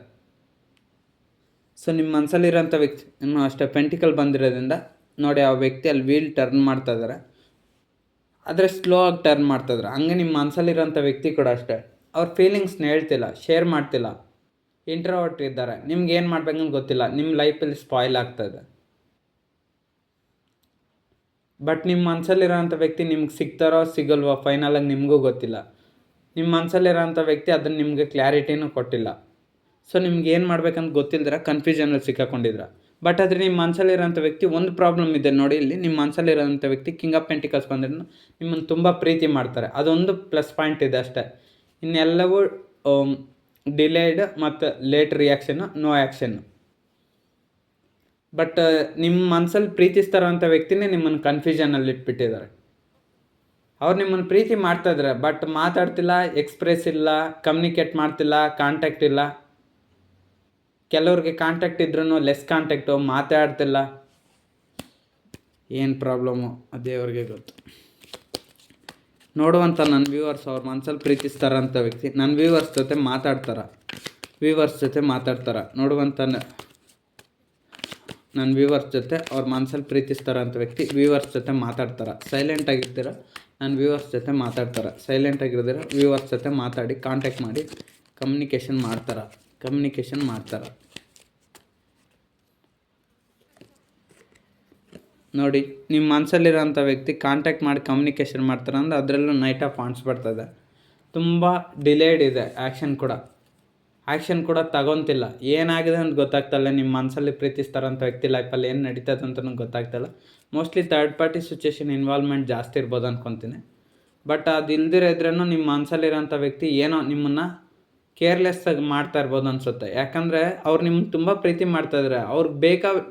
ಸೊ ನಿಮ್ಮ ಮನಸ್ಸಲ್ಲಿರೋಂಥ ವ್ಯಕ್ತಿ ಇನ್ನೂ ಅಷ್ಟೇ ಪೆಂಟಿಕಲ್ ಬಂದಿರೋದ್ರಿಂದ ನೋಡಿ, ಆ ವ್ಯಕ್ತಿ ಅಲ್ಲಿ ವೀಲ್ ಟರ್ನ್ ಮಾಡ್ತಾ ಇದ್ದಾರೆ, ಆದರೆ ಸ್ಲೋ ಆಗಿ ಟರ್ನ್ ಮಾಡ್ತಾಯಿದ್ದಾರೆ. ಹಂಗೆ ನಿಮ್ಮ ಮನಸ್ಸಲ್ಲಿರೋಂಥ ವ್ಯಕ್ತಿ ಕೂಡ ಅಷ್ಟೇ, ಅವ್ರ ಫೀಲಿಂಗ್ಸ್ನ ಹೇಳ್ತಿಲ್ಲ, ಶೇರ್ ಮಾಡ್ತಿಲ್ಲ, ಇಂಟ್ರೋವರ್ಟ್ ಇದ್ದಾರೆ. ನಿಮ್ಗೆ ಏನು ಮಾಡ್ಬೇಕಂತ ಗೊತ್ತಿಲ್ಲ, ನಿಮ್ಮ ಲೈಫಲ್ಲಿ ಸ್ಪಾಯ್ಲ್ ಆಗ್ತಾಯಿದೆ. ಬಟ್ ನಿಮ್ಮ ಮನಸ್ಸಲ್ಲಿರೋಂಥ ವ್ಯಕ್ತಿ ನಿಮ್ಗೆ ಸಿಗ್ತಾರೋ ಸಿಗಲ್ವೋ ಫೈನಲಾಗಿ ನಿಮಗೂ ಗೊತ್ತಿಲ್ಲ. ನಿಮ್ಮ ಮನಸ್ಸಲ್ಲಿರೋಂಥ ವ್ಯಕ್ತಿ ಅದನ್ನು ನಿಮಗೆ ಕ್ಲಾರಿಟಿನೂ ಕೊಟ್ಟಿಲ್ಲ. ಸೊ ನಿಮ್ಗೆ ಏನು ಮಾಡ್ಬೇಕಂತ ಗೊತ್ತಿಲ್ಲದ್ರೆ ಕನ್ಫ್ಯೂಷನಲ್ಲಿ ಸಿಕ್ಕಾಕೊಂಡಿದ್ರ. ಬಟ್ ಆದರೆ ನಿಮ್ಮ ಮನಸ್ಸಲ್ಲಿರೋಂಥ ವ್ಯಕ್ತಿ ಒಂದು ಪ್ರಾಬ್ಲಮ್ ಇದೆ ನೋಡಿ, ಇಲ್ಲಿ ನಿಮ್ಮ ಮನಸ್ಸಲ್ಲಿರೋಂಥ ವ್ಯಕ್ತಿ ಕಿಂಗ್ ಆಫ್ ಪೆಂಟಿಕಲ್ಸ್ ಬಂದ್ರೆ ನಿಮ್ಮನ್ನು ತುಂಬ ಪ್ರೀತಿ ಮಾಡ್ತಾರೆ. ಅದೊಂದು ಪ್ಲಸ್ ಪಾಯಿಂಟ್ ಇದೆ ಅಷ್ಟೇ. ಇನ್ನೆಲ್ಲವೂ ಡಿಲೇಡ್ ಮತ್ತು late reaction, no action. But ನಿಮ್ಮ ಮನಸ್ಸಲ್ಲಿ ಪ್ರೀತಿಸ್ತಾರೋಂಥ ವ್ಯಕ್ತಿನೇ ನಿಮ್ಮನ್ನು ಕನ್ಫ್ಯೂಷನಲ್ಲಿ ಇಟ್ಬಿಟ್ಟಿದ್ದಾರೆ. ಅವ್ರು ನಿಮ್ಮನ್ನು ಪ್ರೀತಿ ಮಾಡ್ತಾಯಿದ್ದಾರೆ, ಬಟ್ ಮಾತಾಡ್ತಿಲ್ಲ, ಎಕ್ಸ್ಪ್ರೆಸ್ ಇಲ್ಲ, ಕಮ್ಯುನಿಕೇಟ್ ಮಾಡ್ತಿಲ್ಲ, ಕಾಂಟ್ಯಾಕ್ಟ್ ಇಲ್ಲ. ಕೆಲವ್ರಿಗೆ ಕಾಂಟ್ಯಾಕ್ಟ್ ಇದ್ರೂ ಲೆಸ್ ಕಾಂಟ್ಯಾಕ್ಟು, ಮಾತಾಡ್ತಿಲ್ಲ. ಏನು ಪ್ರಾಬ್ಲಮ್ಮು ಅದೇ ಅವ್ರಿಗೆ ಗೊತ್ತು. ನೋಡುವಂಥ ನನ್ನ ವ್ಯೂವರ್ಸ್ ಅವ್ರ ಮನಸ್ಸಲ್ಲಿ ಪ್ರೀತಿಸ್ತಾರಂಥ ವ್ಯಕ್ತಿ ನನ್ನ ವ್ಯೂವರ್ಸ್ ಜೊತೆ ಮಾತಾಡ್ತಾರೆ. ನೋಡುವಂಥ ನನ್ನ ವ್ಯೂವರ್ಸ್ ಜೊತೆ ಅವ್ರ ಮನಸ್ಸಲ್ಲಿ ಪ್ರೀತಿಸ್ತಾರಂಥ ವ್ಯಕ್ತಿ ವ್ಯೂವರ್ಸ್ ಜೊತೆ ಮಾತಾಡ್ತಾರೆ. ಸೈಲೆಂಟಾಗಿರ್ತೀರ, ನನ್ನ ವ್ಯೂವರ್ಸ್ ಜೊತೆ ಮಾತಾಡ್ತಾರೆ. ಸೈಲೆಂಟಾಗಿರ್ದಿರ ವ್ಯೂವರ್ಸ್ ಜೊತೆ ಮಾತಾಡಿ, ಕಾಂಟ್ಯಾಕ್ಟ್ ಮಾಡಿ ಕಮ್ಯುನಿಕೇಷನ್ ಮಾಡ್ತಾರೆ. ನೋಡಿ, ನಿಮ್ಮ ಮನಸ್ಸಲ್ಲಿರೋಂಥ ವ್ಯಕ್ತಿ ಕಾಂಟ್ಯಾಕ್ಟ್ ಮಾಡಿ ಕಮ್ಯುನಿಕೇಷನ್ ಮಾಡ್ತಾರೆ ಅಂದರೆ ಅದರಲ್ಲೂ ನೈಟ್ ಆಫ್ ವಾಂಡ್ಸ್ ಬರ್ತದೆ. ತುಂಬ ಡಿಲೇಡ್ ಇದೆ ಆ್ಯಕ್ಷನ್ ಕೂಡ ತಗೊತಿಲ್ಲ. ಏನಾಗಿದೆ ಅಂತ ಗೊತ್ತಾಗ್ತಲ್ಲ. ನಿಮ್ಮ ಮನಸ್ಸಲ್ಲಿ ಪ್ರೀತಿಸ್ತಾರಂಥ ವ್ಯಕ್ತಿ ಲೈಫಲ್ಲಿ ಏನು ನಡೀತದೆ ಅಂತಲೂ ಗೊತ್ತಾಗ್ತಲ್ಲ. Mostly third party situation involvement ಜಾಸ್ತಿ ಇರ್ಬೋದು ಅಂದ್ಕೊತೀನಿ. ಬಟ್ ಅದು ಇದ್ರೂ ನಿಮ್ಮ ಮನಸ್ಸಲ್ಲಿರೋಂಥ ವ್ಯಕ್ತಿ ಏನೋ ನಿಮ್ಮನ್ನು ಕೇರ್ಲೆಸ್ಸಾಗಿ ಮಾಡ್ತಾ ಇರ್ಬೋದು ಅನಿಸುತ್ತೆ. ಯಾಕಂದರೆ ಅವ್ರು ನಿಮ್ಮನ್ನು ತುಂಬ ಪ್ರೀತಿ ಮಾಡ್ತಾಯಿದ್ರೆ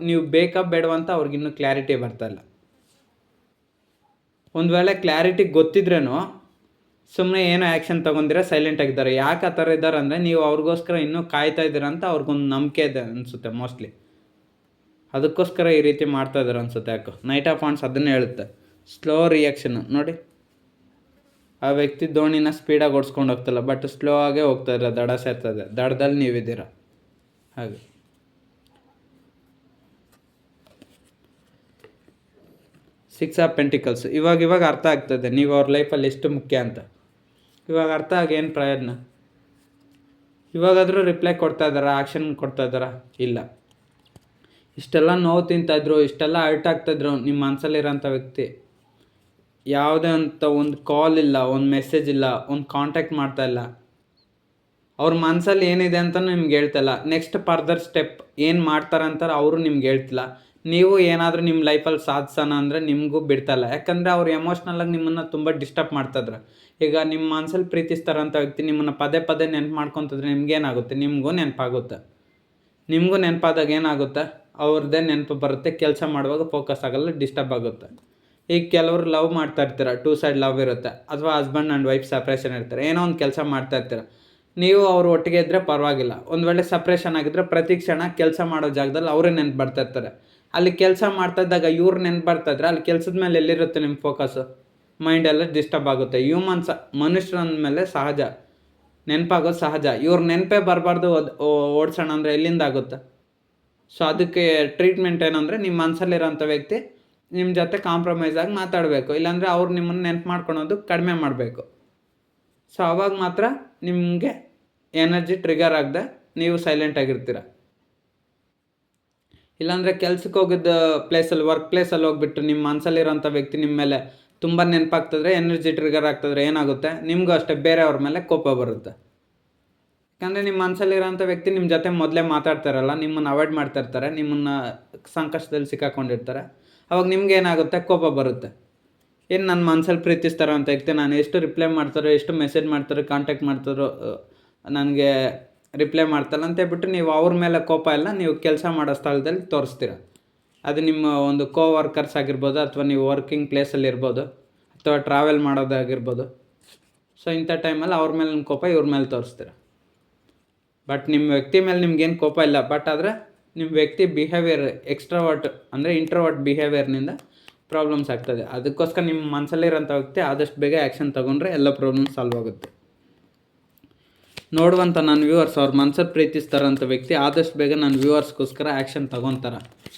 ನೀವು ಬೇಕಾ ಬೇಡವಂತ ಅವ್ರಿಗಿನ್ನೂ ಕ್ಲಾರಿಟಿ ಬರ್ತಾಯಿಲ್ಲ. ಒಂದು ವೇಳೆ ಕ್ಲಾರಿಟಿ ಗೊತ್ತಿದ್ರೇನೋ ಸುಮ್ಮನೆ ಏನೋ ಆ್ಯಕ್ಷನ್ ತೊಗೊಂಡಿರ ಸೈಲೆಂಟಾಗಿದ್ದಾರೆ. ಯಾಕೆ ಆ ಥರ ಇದ್ದಾರೆ ಅಂದರೆ ನೀವು ಅವ್ರಿಗೋಸ್ಕರ ಇನ್ನೂ ಕಾಯ್ತಾ ಇದ್ದೀರ ಅಂತ ಅವ್ರಿಗೊಂದು ನಂಬಿಕೆ ಇದೆ ಅನಿಸುತ್ತೆ ಮೋಸ್ಟ್ಲಿ. ಅದಕ್ಕೋಸ್ಕರ ಈ ರೀತಿ ಮಾಡ್ತಾಯಿದ್ದಾರೆ ಅನಿಸುತ್ತೆ. ಯಾಕೋ ನೈಟ್ ಆಫ್ ವಾಂಡ್ಸ್ ಅದನ್ನೇ ಹೇಳುತ್ತೆ. ಸ್ಲೋ ರಿಯಾಕ್ಷನ್ನು ನೋಡಿ, ಆ ವ್ಯಕ್ತಿ ದೋಣಿನ ಸ್ಪೀಡಾಗಿ ಓಡಿಸ್ಕೊಂಡು ಹೋಗ್ತಲ್ಲ, ಬಟ್ ಸ್ಲೋ ಆಗೇ ಹೋಗ್ತಾಯಿರ, ದಡ ಸೇರ್ತದೆ, ದಡದಲ್ಲಿ ನೀವಿದ್ದೀರ. ಹಾಗೆ ಸಿಕ್ಸ್ ಆಫ್ ಪೆಂಟಿಕಲ್ಸ್ ಇವಾಗ ಅರ್ಥ ಆಗ್ತದೆ ನೀವು ಅವ್ರ ಲೈಫಲ್ಲಿ ಎಷ್ಟು ಮುಖ್ಯ ಅಂತ. ಇವಾಗ ಅರ್ಥ ಆಗೇನು ಪ್ರಯೋಜನ? ಇವಾಗಾದರೂ ರಿಪ್ಲೈ ಕೊಡ್ತಾ ಇದ್ದಾರಾ, ಆ್ಯಕ್ಷನ್ ಕೊಡ್ತಾ ಇದ್ದಾರಾ? ಇಲ್ಲ. ಇಷ್ಟೆಲ್ಲ ನೋವು ತಿಂತಾಯಿದ್ರು, ಇಷ್ಟೆಲ್ಲ ಹರ್ಟ್ ಆಗ್ತಾಯಿದ್ರು ನಿಮ್ಮ ಮನಸ್ಸಲ್ಲಿರೋಂಥ ವ್ಯಕ್ತಿ ಯಾವುದೇ ಅಂತ ಒಂದು ಕಾಲ್ ಇಲ್ಲ, ಒಂದು ಮೆಸೇಜ್ ಇಲ್ಲ, ಒಂದು ಕಾಂಟ್ಯಾಕ್ಟ್ ಮಾಡ್ತಾಯಿಲ್ಲ. ಅವ್ರ ಮನಸ್ಸಲ್ಲಿ ಏನಿದೆ ಅಂತ ನಿಮ್ಗೆ ಹೇಳ್ತಿಲ್ಲ. ನೆಕ್ಸ್ಟ್ ಫರ್ದರ್ ಸ್ಟೆಪ್ ಏನು ಮಾಡ್ತಾರೆ ಅಂತಾರೆ ಅವರು ನಿಮ್ಗೆ ಹೇಳ್ತಿಲ್ಲ. ನೀವು ಏನಾದರೂ ನಿಮ್ಮ ಲೈಫಲ್ಲಿ ಸಾಧಿಸೋಣ ಅಂದರೆ ನಿಮಗೂ ಬಿಡ್ತಾಯಿಲ್ಲ. ಯಾಕಂದರೆ ಅವ್ರು ಎಮೋಷ್ನಲಾಗಿ ನಿಮ್ಮನ್ನು ತುಂಬ ಡಿಸ್ಟರ್ಬ್ ಮಾಡ್ತಾಯಿದ್ರು. ಈಗ ನಿಮ್ಮ ಮನಸ್ಸಲ್ಲಿ ಪ್ರೀತಿಸ್ತಾರಂಥ ವ್ಯಕ್ತಿ ನಿಮ್ಮನ್ನು ಪದೇ ನೆನಪು ಮಾಡ್ಕೊತಿದ್ರೆ ನಿಮ್ಗೇನಾಗುತ್ತೆ? ನಿಮಗೂ ನೆನಪಾಗುತ್ತೆ. ನಿಮಗೂ ನೆನಪಾದಾಗ ಏನಾಗುತ್ತೆ? ಅವ್ರದ್ದೇ ನೆನಪು ಬರುತ್ತೆ. ಕೆಲಸ ಮಾಡುವಾಗ ಫೋಕಸ್ ಆಗೋಲ್ಲ, ಡಿಸ್ಟರ್ಬ್ ಆಗುತ್ತೆ. ಈಗ ಕೆಲವರು ಲವ್ ಮಾಡ್ತಾ ಇರ್ತೀರ, 2 ಸೈಡ್ ಲವ್ ಇರುತ್ತೆ, ಅಥವಾ ಹಸ್ಬೆಂಡ್ ಆ್ಯಂಡ್ ವೈಫ್ ಸಪ್ರೇಷನ್ ಇರ್ತಾರೆ, ಏನೋ ಒಂದು ಕೆಲಸ ಮಾಡ್ತಾ ಇರ್ತೀರ. ನೀವು ಅವರು ಒಟ್ಟಿಗೆ ಇದ್ದರೆ ಪರವಾಗಿಲ್ಲ. ಒಂದು ವೇಳೆ ಸಪ್ರೇಷನ್ ಆಗಿದ್ದರೆ ಪ್ರತಿ ಕ್ಷಣ ಕೆಲಸ ಮಾಡೋ ಜಾಗದಲ್ಲಿ ಅವರೇ ನೆನಪು ಬರ್ತಾ ಇರ್ತಾರೆ. ಅಲ್ಲಿ ಕೆಲಸ ಮಾಡ್ತಾ ಇದ್ದಾಗ ಇವ್ರು ನೆನಪು ಬರ್ತಾಯಿದ್ರೆ ಅಲ್ಲಿ ಕೆಲಸದ ಮೇಲೆ ಎಲ್ಲಿರುತ್ತೆ ನಿಮ್ಮ ಫೋಕಸ್ಸು? ಮೈಂಡೆಲ್ಲ ಡಿಸ್ಟರ್ಬ್ ಆಗುತ್ತೆ. ಮನುಷ್ಯರ ಮೇಲೆ ಸಹಜ ನೆನಪಾಗೋದು ಸಹಜ. ಇವ್ರ ನೆನಪೇ ಬರಬಾರ್ದು ಓಡಿಸೋಣ ಅಂದರೆ ಎಲ್ಲಿಂದ ಆಗುತ್ತೆ? ಸೊ ಅದಕ್ಕೆ ಟ್ರೀಟ್ಮೆಂಟ್ ಏನಂದರೆ ನಿಮ್ಮ ಮನಸ್ಸಲ್ಲಿರೋಂಥ ವ್ಯಕ್ತಿ ನಿಮ್ಮ ಜೊತೆ ಕಾಂಪ್ರಮೈಸ್ ಆಗಿ ಮಾತಾಡಬೇಕು. ಇಲ್ಲಾಂದರೆ ಅವ್ರು ನಿಮ್ಮನ್ನು ನೆನಪು ಮಾಡ್ಕೊಳೋದು ಕಡಿಮೆ ಮಾಡಬೇಕು. ಸೊ ಅವಾಗ ಮಾತ್ರ ನಿಮಗೆ ಎನರ್ಜಿ ಟ್ರಿಗರ್ ಆಗದೆ ನೀವು ಸೈಲೆಂಟಾಗಿರ್ತೀರ. ಇಲ್ಲಾಂದರೆ ಕೆಲ್ಸಕ್ಕೆ ಹೋಗಿದ್ದ ವರ್ಕ್ ಪ್ಲೇಸಲ್ಲಿ ಹೋಗ್ಬಿಟ್ಟು ನಿಮ್ಮ ಮನಸ್ಸಲ್ಲಿರೋಂಥ ವ್ಯಕ್ತಿ ನಿಮ್ಮ ಮೇಲೆ ತುಂಬ ನೆನಪಾಗ್ತದ್ರೆ, ಎನರ್ಜಿ ಟ್ರಿಗರ್ ಆಗ್ತದ್ರೆ ಏನಾಗುತ್ತೆ? ನಿಮಗೂ ಅಷ್ಟೇ ಬೇರೆಯವ್ರ ಮೇಲೆ ಕೋಪ ಬರುತ್ತೆ. ಯಾಕಂದರೆ ನಿಮ್ಮ ಮನಸ್ಸಲ್ಲಿರೋಂಥ ವ್ಯಕ್ತಿ ನಿಮ್ಮ ಜೊತೆ ಮೊದಲೇ ಮಾತಾಡ್ತಾರಲ್ಲ, ನಿಮ್ಮನ್ನು ಅವಾಯ್ಡ್ ಮಾಡ್ತಾಯಿರ್ತಾರೆ, ನಿಮ್ಮನ್ನು ಸಂಕಷ್ಟದಲ್ಲಿ ಸಿಕ್ಕಾಕೊಂಡಿರ್ತಾರೆ. ಅವಾಗ ನಿಮ್ಗೆ ಏನಾಗುತ್ತೆ, ಕೋಪ ಬರುತ್ತೆ. ಏನು ನನ್ನ ಮನ್ಸಲ್ಲಿ ಪ್ರೀತಿಸ್ತಾರೋ ಅಂತ ವ್ಯಕ್ತಿ ನಾನು ಎಷ್ಟು ರಿಪ್ಲೈ ಮಾಡ್ತಾರೋ, ಎಷ್ಟು ಮೆಸೇಜ್ ಮಾಡ್ತಾರೋ, ಕಾಂಟ್ಯಾಕ್ಟ್ ಮಾಡ್ತಾರೋ, ನನಗೆ ರಿಪ್ಲೈ ಮಾಡ್ತಾರಲ್ಲ ಅಂತ ಹೇಳ್ಬಿಟ್ಟು ನೀವು ಅವ್ರ ಮೇಲೆ ಕೋಪ ಎಲ್ಲ ನೀವು ಕೆಲಸ ಮಾಡೋ ಸ್ಥಳದಲ್ಲಿ ತೋರಿಸ್ತೀರ. ಅದು ನಿಮ್ಮ ಒಂದು ವರ್ಕರ್ಸ್ ಆಗಿರ್ಬೋದು, ಅಥವಾ ನೀವು ವರ್ಕಿಂಗ್ ಪ್ಲೇಸಲ್ಲಿ ಇರ್ಬೋದು, ಅಥವಾ ಟ್ರಾವೆಲ್ ಮಾಡೋದಾಗಿರ್ಬೋದು. ಸೊ ಇಂಥ ಟೈಮಲ್ಲಿ ಅವ್ರ ಮೇಲೆ ಕೋಪ ಇವ್ರ ಮೇಲೆ ತೋರಿಸ್ತೀರ. ಬಟ್ ನಿಮ್ಮ ವ್ಯಕ್ತಿ ಮೇಲೆ ನಿಮ್ಗೇನು ಕೋಪ ಇಲ್ಲ, ಬಟ್ ಆದರೆ ನಿಮ್ಮ ವ್ಯಕ್ತಿ ಬಿಹೇವಿಯರ್ ಎಕ್ಸ್ಟ್ರಾವರ್ಟ್ ಅಂದರೆ ಇಂಟ್ರೋವರ್ಟ್ ಬಿಹೇವಿಯರ್ನಿಂದ ಪ್ರಾಬ್ಲಮ್ಸ್ ಆಗ್ತದೆ. ಅದಕ್ಕೋಸ್ಕರ ನಿಮ್ಮ ಮನಸ್ಸಲ್ಲಿರೋಂಥ ವ್ಯಕ್ತಿ ಆದಷ್ಟು ಬೇಗ ಆ್ಯಕ್ಷನ್ ತೊಗೊಂಡ್ರೆ ಎಲ್ಲ ಪ್ರಾಬ್ಲಮ್ ಸಾಲ್ವ್ ಆಗುತ್ತೆ. ನೋಡುವಂಥ ನನ್ನ ವ್ಯೂವರ್ಸ್ ಅವ್ರ ಮನಸ್ಸಲ್ಲಿ ಪ್ರೀತಿಸ್ತಾರಂಥ ವ್ಯಕ್ತಿ ಆದಷ್ಟು ಬೇಗ ನನ್ನ ವ್ಯೂವರ್ಸ್ಗೋಸ್ಕರ ಆ್ಯಕ್ಷನ್ ತೊಗೊತಾರೆ.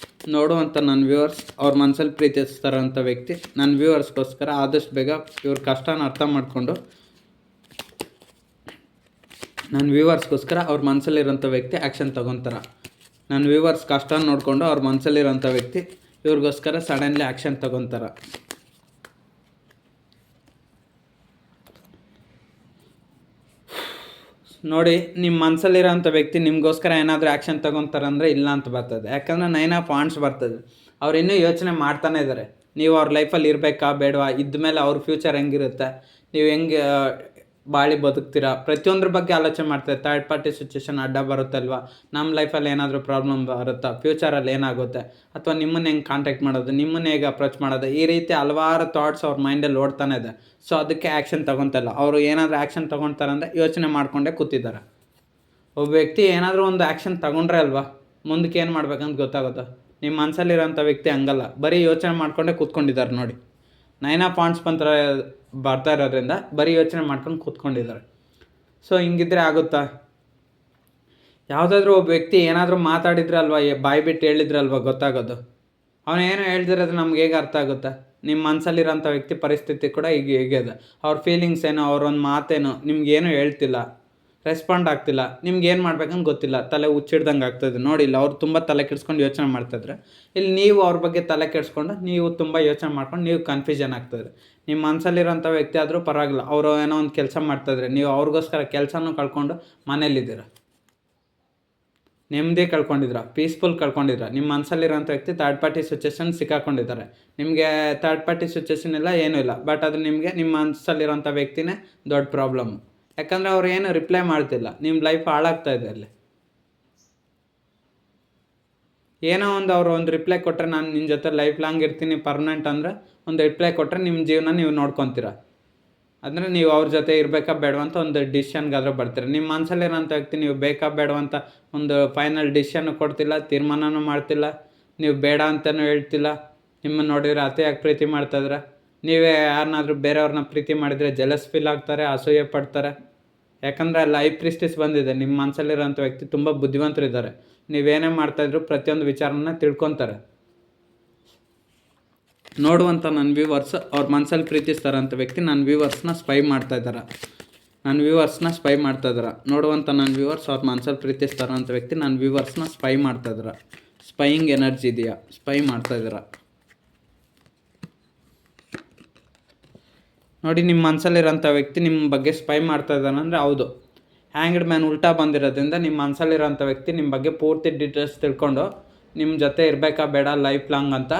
ನೋಡುವಂಥ ನನ್ನ ವ್ಯೂವರ್ಸ್ ಅವ್ರ ಮನಸ್ಸಲ್ಲಿ ಪ್ರೀತಿಸ್ತಾರಂಥ ವ್ಯಕ್ತಿ ನನ್ನ ವ್ಯೂವರ್ಸ್ಗೋಸ್ಕರ ಆದಷ್ಟು ಬೇಗ ಇವ್ರ ಕಷ್ಟನ ಅರ್ಥ ಮಾಡಿಕೊಂಡು ನನ್ನ ವ್ಯೂವರ್ಸ್ಗೋಸ್ಕರ ಅವ್ರ ಮನಸ್ಸಲ್ಲಿರೋಂಥ ವ್ಯಕ್ತಿ ಆ್ಯಕ್ಷನ್ ತೊಗೊತಾರೆ. ನನ್ನ ವ್ಯೂವರ್ಸ್ ಕಷ್ಟ ನೋಡಿಕೊಂಡು ಅವ್ರ ಮನಸ್ಸಲ್ಲಿರೋಂಥ ವ್ಯಕ್ತಿ ಇವ್ರಿಗೋಸ್ಕರ ಸಡನ್ಲಿ ಆ್ಯಕ್ಷನ್ ತೊಗೊತಾರೆ. ನೋಡಿ, ನಿಮ್ಮ ಮನಸ್ಸಲ್ಲಿರೋಂಥ ವ್ಯಕ್ತಿ ನಿಮಗೋಸ್ಕರ ಏನಾದರೂ ಆ್ಯಕ್ಷನ್ ತೊಗೊತಾರಂದರೆ ಇಲ್ಲ ಅಂತ ಬರ್ತದೆ. ಯಾಕಂದರೆ 9 ಆಫ್ ವಾಂಡ್ಸ್ ಬರ್ತದೆ. ಅವ್ರು ಇನ್ನೂ ಯೋಚನೆ ಮಾಡ್ತಾನೆ ಇದ್ದಾರೆ, ನೀವು ಅವ್ರ ಲೈಫಲ್ಲಿ ಇರಬೇಕಾ ಬೇಡವಾ, ಇದ್ಮೇಲೆ ಅವ್ರ ಫ್ಯೂಚರ್ ಹೆಂಗಿರುತ್ತೆ, ನೀವು ಹೆಂಗೆ ಬಾಳಿ ಬದುಕ್ತೀರಾ, ಪ್ರತಿಯೊಂದ್ರ ಬಗ್ಗೆ ಆಲೋಚನೆ ಮಾಡ್ತಾರೆ. ಥರ್ಡ್ ಪಾರ್ಟಿ ಸಿಚುವೇಶನ್ ಅಡ್ಡ ಬರುತ್ತಲ್ವ, ನಮ್ಮ ಲೈಫಲ್ಲಿ ಏನಾದರೂ ಪ್ರಾಬ್ಲಮ್ ಬರುತ್ತಾ, ಫ್ಯೂಚರಲ್ಲಿ ಏನಾಗುತ್ತೆ, ಅಥವಾ ನಿಮ್ಮನ್ನು ಹೆಂಗೆ ಕಾಂಟ್ಯಾಕ್ಟ್ ಮಾಡೋದು, ನಿಮ್ಮನ್ನು ಹೇಗೆ ಅಪ್ರೋಚ್ ಮಾಡೋದು, ಈ ರೀತಿ ಹಲವಾರು ಥಾಟ್ಸ್ ಅವ್ರ ಮೈಂಡಲ್ಲಿ ಓಡ್ತಾನೆ ಇದೆ. ಸೊ ಅದಕ್ಕೆ ಆ್ಯಕ್ಷನ್ ತೊಗೊತಲ್ಲ. ಅವರು ಏನಾದರೂ ಆ್ಯಕ್ಷನ್ ತೊಗೊತಾರೆ ಅಂದರೆ ಯೋಚನೆ ಮಾಡಿಕೊಂಡೇ ಕೂತಿದ್ದಾರೆ. ಒಬ್ಬ ವ್ಯಕ್ತಿ ಏನಾದರೂ ಒಂದು ಆ್ಯಕ್ಷನ್ ತೊಗೊಂಡ್ರೆ ಅಲ್ವಾ ಮುಂದಕ್ಕೆ ಏನು ಮಾಡ್ಬೇಕಂತ ಗೊತ್ತಾಗುತ್ತೆ. ನಿಮ್ಮ ಮನಸ್ಸಲ್ಲಿರೋಂಥ ವ್ಯಕ್ತಿ ಹಂಗಲ್ಲ, ಬರೀ ಯೋಚನೆ ಮಾಡಿಕೊಂಡೇ ಕೂತ್ಕೊಂಡಿದ್ದಾರೆ. ನೋಡಿ, 9 ಆಫ್ ವಾಂಡ್ಸ್ ಬರ್ತಾ ಇರೋದ್ರಿಂದ ಬರೀ ಯೋಚನೆ ಮಾಡ್ಕೊಂಡು ಕೂತ್ಕೊಂಡಿದ್ದಾರೆ. ಸೊ ಹಿಂಗಿದ್ರೆ ಆಗುತ್ತಾ? ಯಾವುದಾದ್ರೂ ಒಬ್ಬ ವ್ಯಕ್ತಿ ಏನಾದರೂ ಮಾತಾಡಿದ್ರಲ್ವ, ಬಾಯಿ ಬಿಟ್ಟು ಹೇಳಿದ್ರಲ್ವ ಗೊತ್ತಾಗೋದು. ಅವನೇನು ಹೇಳ್ದಿರೋದು ನಮ್ಗೆ ಹೇಗೆ ಅರ್ಥ ಆಗುತ್ತೆ? ನಿಮ್ಮ ಮನಸ್ಸಲ್ಲಿರೋಂಥ ವ್ಯಕ್ತಿ ಪರಿಸ್ಥಿತಿ ಕೂಡ ಈಗ ಹೇಗೆ ಇದೆ, ಅವ್ರ ಫೀಲಿಂಗ್ಸ್ ಏನೋ, ಅವ್ರೊಂದು ಮಾತೇನೋ ನಿಮ್ಗೇನು ಹೇಳ್ತಿಲ್ಲ, ರೆಸ್ಪಾಂಡ್ ಆಗ್ತಿಲ್ಲ, ನಿಮ್ಗೆ ಏನು ಮಾಡ್ಬೇಕಂತ ಗೊತ್ತಿಲ್ಲ, ತಲೆ ಹುಚ್ಚಿಡ್ದಂಗೆ ಆಗ್ತದೆ. ನೋಡಿ, ಇಲ್ಲ ಅವ್ರು ತುಂಬ ತಲೆ ಕೆಡಿಸ್ಕೊಂಡು ಯೋಚನೆ ಮಾಡ್ತಾಯಿದ್ರೆ, ಇಲ್ಲಿ ನೀವು ಅವ್ರ ಬಗ್ಗೆ ತಲೆ ಕೆಡಿಸ್ಕೊಂಡು ನೀವು ತುಂಬ ಯೋಚನೆ ಮಾಡ್ಕೊಂಡು ನೀವು ಕನ್ಫ್ಯೂಷನ್ ಆಗ್ತದೆ. ನಿಮ್ಮ ಮನಸ್ಸಲ್ಲಿರೋಂಥ ವ್ಯಕ್ತಿ ಆದರೂ ಪರವಾಗಿಲ್ಲ, ಅವರು ಏನೋ ಒಂದು ಕೆಲಸ ಮಾಡ್ತಾಯಿದ್ರೆ ನೀವು ಅವ್ರಿಗೋಸ್ಕರ ಕೆಲಸನೂ ಕಳ್ಕೊಂಡು ಮನೇಲಿದ್ದೀರ, ನೆಮ್ಮದಿ ಕಳ್ಕೊಂಡಿದ್ರ, ಪೀಸ್ಫುಲ್ ಕಳ್ಕೊಂಡಿದ್ರ. ನಿಮ್ಮ ಮನಸ್ಸಲ್ಲಿರೋಂಥ ವ್ಯಕ್ತಿ ಥರ್ಡ್ ಪಾರ್ಟಿ ಸಿಚುವೇಶನ್ ಸಿಕ್ಕಾಕೊಂಡಿದ್ದಾರೆ. ನಿಮಗೆ ಥರ್ಡ್ ಪಾರ್ಟಿ ಸಿಚುವೇಶನ್ ಇಲ್ಲ, ಏನೂ ಇಲ್ಲ, ಬಟ್ ಅದು ನಿಮಗೆ ನಿಮ್ಮ ಮನಸ್ಸಲ್ಲಿರೋಂಥ ವ್ಯಕ್ತಿನೇ ದೊಡ್ಡ ಪ್ರಾಬ್ಲಮ್. ಯಾಕಂದರೆ ಅವ್ರು ಏನು ರಿಪ್ಲೈ ಮಾಡ್ತಿಲ್ಲ, ನಿಮ್ಮ ಲೈಫ್ ಹಾಳಾಗ್ತಾ ಇದೆ. ಅಲ್ಲಿ ಏನೋ ಒಂದು ಅವರು ಒಂದು ರಿಪ್ಲೈ ಕೊಟ್ಟರೆ ನಾನು ನಿನ್ನ ಜೊತೆ ಲೈಫ್ ಲಾಂಗ್ ಇರ್ತೀನಿ ಪರ್ಮನೆಂಟ್ ಅಂದರೆ ಒಂದು ರಿಪ್ಲೈ ಕೊಟ್ಟರೆ ನಿಮ್ಮ ಜೀವನ ನೀವು ನೋಡ್ಕೊತೀರ. ಅಂದರೆ ನೀವು ಅವ್ರ ಜೊತೆ ಇರಬೇಕಾ ಬೇಡವಂತ ಒಂದು ಡಿಸಿಷನ್ಗಾದರೂ ಬರ್ತೀರ. ನಿಮ್ಮ ಮನಸ್ಸಲ್ಲಿರೋಂಥ ವ್ಯಕ್ತಿ ನೀವು ಬೇಕಾ ಬೇಡವಂತ ಒಂದು ಫೈನಲ್ ಡಿಸಿಷನ್ ಕೊಡ್ತಿಲ್ಲ, ತೀರ್ಮಾನನೂ ಮಾಡ್ತಿಲ್ಲ, ನೀವು ಬೇಡ ಅಂತಲೂ ಹೇಳ್ತಿಲ್ಲ. ನಿಮ್ಮನ್ನು ನೋಡಿದರೆ ಅತಿಯಾಗಿ ಪ್ರೀತಿ ಮಾಡ್ತಾಯಿದ್ರೆ, ನೀವೇ ಯಾರನ್ನಾದ್ರೂ ಬೇರೆಯವ್ರನ್ನ ಪ್ರೀತಿ ಮಾಡಿದರೆ ಜೆಲಸ್ ಫೀಲ್ ಆಗ್ತಾರೆ, ಅಸೂಯೆ ಪಡ್ತಾರೆ. ಯಾಕಂದರೆ ಅಲ್ಲಿ ಐ ಪ್ರಿಸ್ಟಿಸ್ ಬಂದಿದೆ. ನಿಮ್ಮ ಮನಸ್ಸಲ್ಲಿರೋಂಥ ವ್ಯಕ್ತಿ ತುಂಬ ಬುದ್ಧಿವಂತರಿದ್ದಾರೆ. ನೀವೇನೇ ಮಾಡ್ತಾಯಿದ್ರು ಪ್ರತಿಯೊಂದು ವಿಚಾರನ ತಿಳ್ಕೊತಾರೆ. ನೋಡುವಂಥ ನನ್ನ ವ್ಯೂವರ್ಸ್ ಅವ್ರ ಮನಸ್ಸಲ್ಲಿ ಪ್ರೀತಿಸ್ತಾರಂಥ ವ್ಯಕ್ತಿ ನನ್ನ ವ್ಯೂವರ್ಸ್ನ ಸ್ಪೈ ಮಾಡ್ತಾಯಿದ್ದಾರೆ. ನೋಡುವಂಥ ನನ್ನ ವ್ಯೂವರ್ಸ್ ಅವ್ರ ಮನಸ್ಸಲ್ಲಿ ಪ್ರೀತಿಸ್ತಾರಂಥ ವ್ಯಕ್ತಿ ನನ್ನ ವ್ಯೂವರ್ಸ್ನ ಸ್ಪೈ ಮಾಡ್ತಾಯಿದ್ದಾರೆ. ಸ್ಪೈಯಿಂಗ್ ಎನರ್ಜಿ ಇದೆಯಾ, ಸ್ಪೈ ಮಾಡ್ತಾಯಿದ್ದಾರೆ. ನೋಡಿ, ನಿಮ್ಮ ಮನಸ್ಸಲ್ಲಿರೋಂಥ ವ್ಯಕ್ತಿ ನಿಮ್ಮ ಬಗ್ಗೆ ಸ್ಪೈ ಮಾಡ್ತಾಯಿದ್ದಾನೆ ಅಂದರೆ ಹೌದು. ಹ್ಯಾಂಗ್ಡ್ ಮ್ಯಾನ್ ಉಲ್ಟಾ ಬಂದಿರೋದ್ರಿಂದ ನಿಮ್ಮ ಮನಸ್ಸಲ್ಲಿರೋಂಥ ವ್ಯಕ್ತಿ ನಿಮ್ಮ ಬಗ್ಗೆ ಪೂರ್ತಿ ಡೀಟೇಲ್ಸ್ ತಿಳ್ಕೊಂಡು ನಿಮ್ಮ ಜೊತೆ ಇರಬೇಕಾ ಬೇಡ ಲೈಫ್ ಲಾಂಗ್ ಅಂತ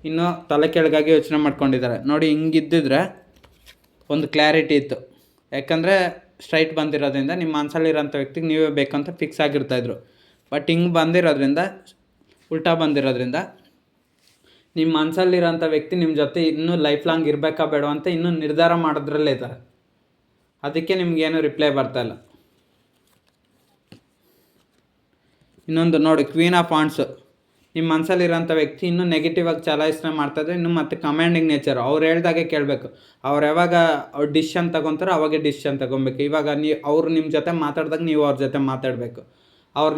ಇನ್ನೂ ತಲೆ ಕೆಳಗಾಗಿ ಯೋಚನೆ ಮಾಡ್ಕೊಂಡಿದ್ದಾರೆ. ನೋಡಿ, ಹಿಂಗಿದ್ದಿದ್ರೆ ಒಂದು ಕ್ಲಾರಿಟಿ ಇತ್ತು. ಯಾಕಂದರೆ ಸ್ಟ್ರೈಟ್ ಬಂದಿರೋದ್ರಿಂದ ನಿಮ್ಮ ಮನಸ್ಸಲ್ಲಿರೋಂಥ ವ್ಯಕ್ತಿಗೆ ನೀವೇ ಬೇಕಂತ ಫಿಕ್ಸ್ ಆಗಿರ್ತಾಯಿದ್ರು. ಬಟ್ ಹಿಂಗೆ ಬಂದಿರೋದ್ರಿಂದ, ಉಲ್ಟಾ ಬಂದಿರೋದ್ರಿಂದ ನಿಮ್ಮ ಮನಸ್ಸಲ್ಲಿರೋಂಥ ವ್ಯಕ್ತಿ ನಿಮ್ಮ ಜೊತೆ ಇನ್ನೂ ಲೈಫ್ ಲಾಂಗ್ ಇರಬೇಕಾ ಬೇಡ ಅಂತ ಇನ್ನೂ ನಿರ್ಧಾರ ಮಾಡೋದ್ರಲ್ಲೇ ಇದ್ದಾರೆ. ಅದಕ್ಕೆ ನಿಮಗೇನು ರಿಪ್ಲೈ ಬರ್ತಾಯಿಲ್ಲ. ಇನ್ನೊಂದು ನೋಡಿ, ಕ್ವೀನ್ ಆಫ್ ವಾಂಡ್ಸು ನಿಮ್ಮ ಮನಸ್ಸಲ್ಲಿರೋಂಥ ವ್ಯಕ್ತಿ ಇನ್ನೂ ನೆಗೆಟಿವ್ ಆಗಿ ಚಲಾಯಿಸನೆ ಮಾಡ್ತಾಯಿದ್ರೆ, ಇನ್ನು ಮತ್ತು ಕಮಾಂಡಿಂಗ್ ನೇಚರು. ಅವ್ರು ಹೇಳ್ದಾಗೆ ಕೇಳಬೇಕು. ಅವ್ರು ಯಾವಾಗ ಅವ್ರು ಡಿಸಿಷನ್ ತೊಗೊತಾರೋ ಅವಾಗೆ ಡಿಸಿಷನ್ ತೊಗೊಬೇಕು. ಇವಾಗ ಅವರು ನಿಮ್ಮ ಜೊತೆ ಮಾತಾಡಿದಾಗ ನೀವು ಅವ್ರ ಜೊತೆ ಮಾತಾಡಬೇಕು. ಅವ್ರು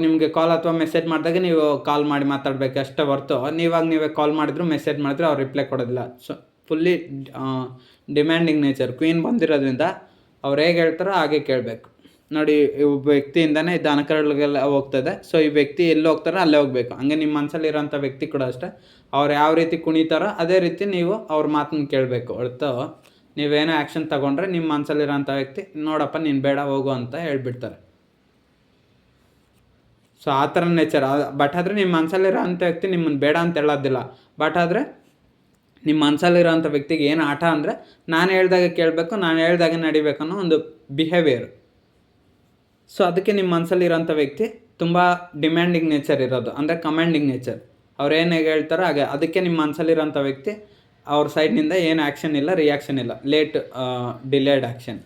ನಿಮಗೆ ಕಾಲ್ ಅಥವಾ ಮೆಸೇಜ್ ಮಾಡಿದಾಗ ನೀವು ಕಾಲ್ ಮಾಡಿ ಮಾತಾಡಬೇಕು ಅಷ್ಟೇ ಹೊರ್ತು ನೀವೇ ಕಾಲ್ ಮಾಡಿದ್ರು ಮೆಸೇಜ್ ಮಾಡಿದ್ರು ಅವ್ರು ರಿಪ್ಲೈ ಕೊಡೋದಿಲ್ಲ. So fully demanding nature. Queen ಬಂದಿರೋದ್ರಿಂದ ಅವ್ರು ಹೇಗೆ ಹೇಳ್ತಾರೋ ಹಾಗೆ ಕೇಳಬೇಕು. ನೋಡಿ, ಒಬ್ಬ ವ್ಯಕ್ತಿಯಿಂದನೇ ಇದು ಅನಕರಗಳಿಗೆಲ್ಲ ಹೋಗ್ತದೆ. ಸೊ ಈ ವ್ಯಕ್ತಿ ಎಲ್ಲಿ ಹೋಗ್ತಾರೋ ಅಲ್ಲೇ ಹೋಗಬೇಕು. ಹಂಗೆ ನಿಮ್ಮ ಮನಸ್ಸಲ್ಲಿರೋಂಥ ವ್ಯಕ್ತಿ ಕೂಡ ಅಷ್ಟೇ. ಅವ್ರು ಯಾವ ರೀತಿ ಕುಣಿತಾರೋ ಅದೇ ರೀತಿ ನೀವು ಅವ್ರ ಮಾತನ್ನು ಕೇಳಬೇಕು ಹೊರತು ನೀವೇನೋ ಆ್ಯಕ್ಷನ್ ತೊಗೊಂಡ್ರೆ ನಿಮ್ಮ ಮನಸ್ಸಲ್ಲಿರೋಂಥ ವ್ಯಕ್ತಿ ನೋಡಪ್ಪ ನೀನು ಬೇಡ ಹೋಗು ಅಂತ ಹೇಳ್ಬಿಡ್ತಾರೆ. ಸೊ ಸೊ ಆ ಥರ ನೇಚರ್. ಬಟ್ ಆದರೆ ನಿಮ್ಮ ಮನಸ್ಸಲ್ಲಿರೋ ಅಂಥ ವ್ಯಕ್ತಿ ನಿಮ್ಮನ್ನು ಬೇಡ ಅಂತ ಹೇಳೋದಿಲ್ಲ. ಬಟ್ ಆದರೆ ನಿಮ್ಮ ಮನಸ್ಸಲ್ಲಿರೋಂಥ ವ್ಯಕ್ತಿಗೆ ಏನು ಆಟ ಅಂದರೆ ನಾನು ಹೇಳ್ದಾಗ ಕೇಳಬೇಕು, ನಾನು ಹೇಳ್ದಾಗ ನಡಿಬೇಕು ಅನ್ನೋ ಒಂದು ಬಿಹೇವಿಯರ್. ಸೊ ಅದಕ್ಕೆ ನಿಮ್ಮ ಮನಸ್ಸಲ್ಲಿರೋಂಥ ವ್ಯಕ್ತಿ ತುಂಬ ಡಿಮ್ಯಾಂಡಿಂಗ್ ನೇಚರ್ ಇರೋದು, ಅಂದರೆ ಕಮಾಂಡಿಂಗ್ ನೇಚರ್. ಅವ್ರು ಏನು ಹೇಳ್ತಾರೋ ಹಾಗೆ. ಅದಕ್ಕೆ ನಿಮ್ಮ ಮನಸ್ಸಲ್ಲಿರೋಂಥ ವ್ಯಕ್ತಿ ಅವ್ರ ಸೈಡ್ನಿಂದ ಏನು ಆ್ಯಕ್ಷನ್ ಇಲ್ಲ, ರಿಯಾಕ್ಷನ್ ಇಲ್ಲ, ಡಿಲೇಡ್ ಆ್ಯಕ್ಷನ್.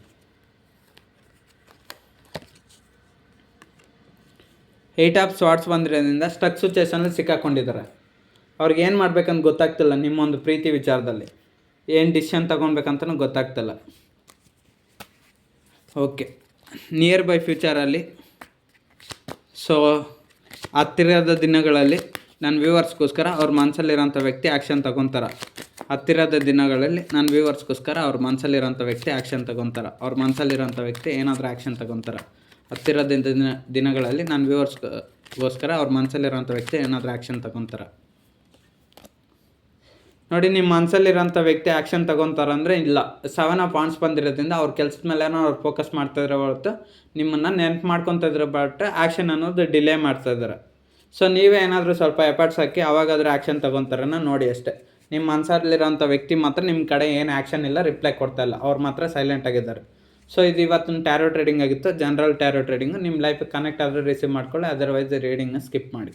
8 ಆಫ್ ಸ್ವಾರ್ಡ್ಸ್ ಬಂದಿರೋದ್ರಿಂದ ಸ್ಟಕ್ ಸಿಚುವೇಷನಲ್ಲಿ ಸಿಕ್ಕಾಕೊಂಡಿದ್ದಾರೆ. ಅವ್ರಿಗೆ ಏನು ಮಾಡ್ಬೇಕಂತ ಗೊತ್ತಾಗ್ತಿಲ್ಲ. ನಿಮ್ಮೊಂದು ಪ್ರೀತಿ ವಿಚಾರದಲ್ಲಿ ಏನು ಡಿಸಿಷನ್ ತೊಗೊಳ್ಬೇಕಂತನೂ ಗೊತ್ತಾಗ್ತಿಲ್ಲ. ಓಕೆ, ನಿಯರ್ ಬೈ ಫ್ಯೂಚರಲ್ಲಿ, ಸೊ ಹತ್ತಿರದ ದಿನಗಳಲ್ಲಿ ನನ್ನ ವ್ಯೂವರ್ಸ್ಗೋಸ್ಕರ ಅವ್ರ ಮನಸ್ಸಲ್ಲಿರೋಂಥ ವ್ಯಕ್ತಿ ಆ್ಯಕ್ಷನ್ ತೊಗೊತಾರೆ. ಹತ್ತಿರದ ದಿನಗಳಲ್ಲಿ ನನ್ನ ವ್ಯೂವರ್ಸ್ಗೋಸ್ಕರ ಅವ್ರ ಮನಸ್ಸಲ್ಲಿರೋಂಥ ವ್ಯಕ್ತಿ ಆ್ಯಕ್ಷನ್ ತೊಗೊತಾರೆ. ಅವ್ರ ಮನಸ್ಸಲ್ಲಿರೋಂಥ ವ್ಯಕ್ತಿ ಏನಾದರೂ ಆ್ಯಕ್ಷನ್ ತೊಗೊತಾರೆ. ಹತ್ತಿರದ ದಿನಗಳಲ್ಲಿ ನನ್ನ ವ್ಯೂವರ್ಸ್ಗೋಸ್ಕರ ಅವ್ರ ಮನಸ್ಸಲ್ಲಿರೋಂಥ ವ್ಯಕ್ತಿ ಏನಾದರೂ ಆ್ಯಕ್ಷನ್ ತೊಗೊತಾರೆ. ನೋಡಿ, ನಿಮ್ಮ ಮನಸ್ಸಲ್ಲಿರೋಂಥ ವ್ಯಕ್ತಿ ಆ್ಯಕ್ಷನ್ ತೊಗೊತಾರಂದರೆ ಇಲ್ಲ. 7 ಆಫ್ ವಾಂಡ್ಸ್ ಬಂದಿರೋದ್ರಿಂದ ಅವ್ರ ಕೆಲಸದ ಮೇಲೇನೋ ಅವ್ರು ಫೋಕಸ್ ಮಾಡ್ತಾಯಿದ್ರೆ ಹೊರತು ನಿಮ್ಮನ್ನು ನೆನಪು ಮಾಡ್ಕೊತಿದ್ರೆ, ಬಟ್ ಆ್ಯಕ್ಷನ್ ಅನ್ನೋದು ಡಿಲೇ ಮಾಡ್ತಾಯಿದ್ದಾರೆ. ಸೊ ನೀವೇ ಏನಾದರೂ ಸ್ವಲ್ಪ ಎಫರ್ಟ್ಸ್ ಹಾಕಿ ಅವಾಗಾದರೂ ಆ್ಯಕ್ಷನ್ ತೊಗೊತಾರನ್ನ ನೋಡಿ ಅಷ್ಟೇ. ನಿಮ್ಮ ಮನಸ್ಸಲ್ಲಿರೋಂಥ ವ್ಯಕ್ತಿ ಮಾತ್ರ ನಿಮ್ಮ ಕಡೆ ಏನು ಆ್ಯಕ್ಷನ್ ಇಲ್ಲ, ರಿಪ್ಲೈ ಕೊಡ್ತಾಯಿಲ್ಲ. ಅವ್ರು ಮಾತ್ರ ಸೈಲೆಂಟ್ ಆಗಿದ್ದಾರೆ. ಸೊ ಇದು ಇವತ್ತಿನ ಟ್ಯಾರೋ ಟ್ರೇಡಿಂಗ್ ಆಗಿತ್ತು, ಜನರಲ್ ಟ್ಯಾರೋ ಟ್ರೇಡಿಂಗು. ನಿಮ್ಮ ಲೈಫಿಗೆ ಕನೆಕ್ಟ್ ಆದರೆ ರಿಸೀವ್ ಮಾಡ್ಕೊಳ್ಳಿ, ಅದರ್ವೈಸ್ ರೀಡಿಂಗ್ನ ಸ್ಕಿಪ್ ಮಾಡಿ.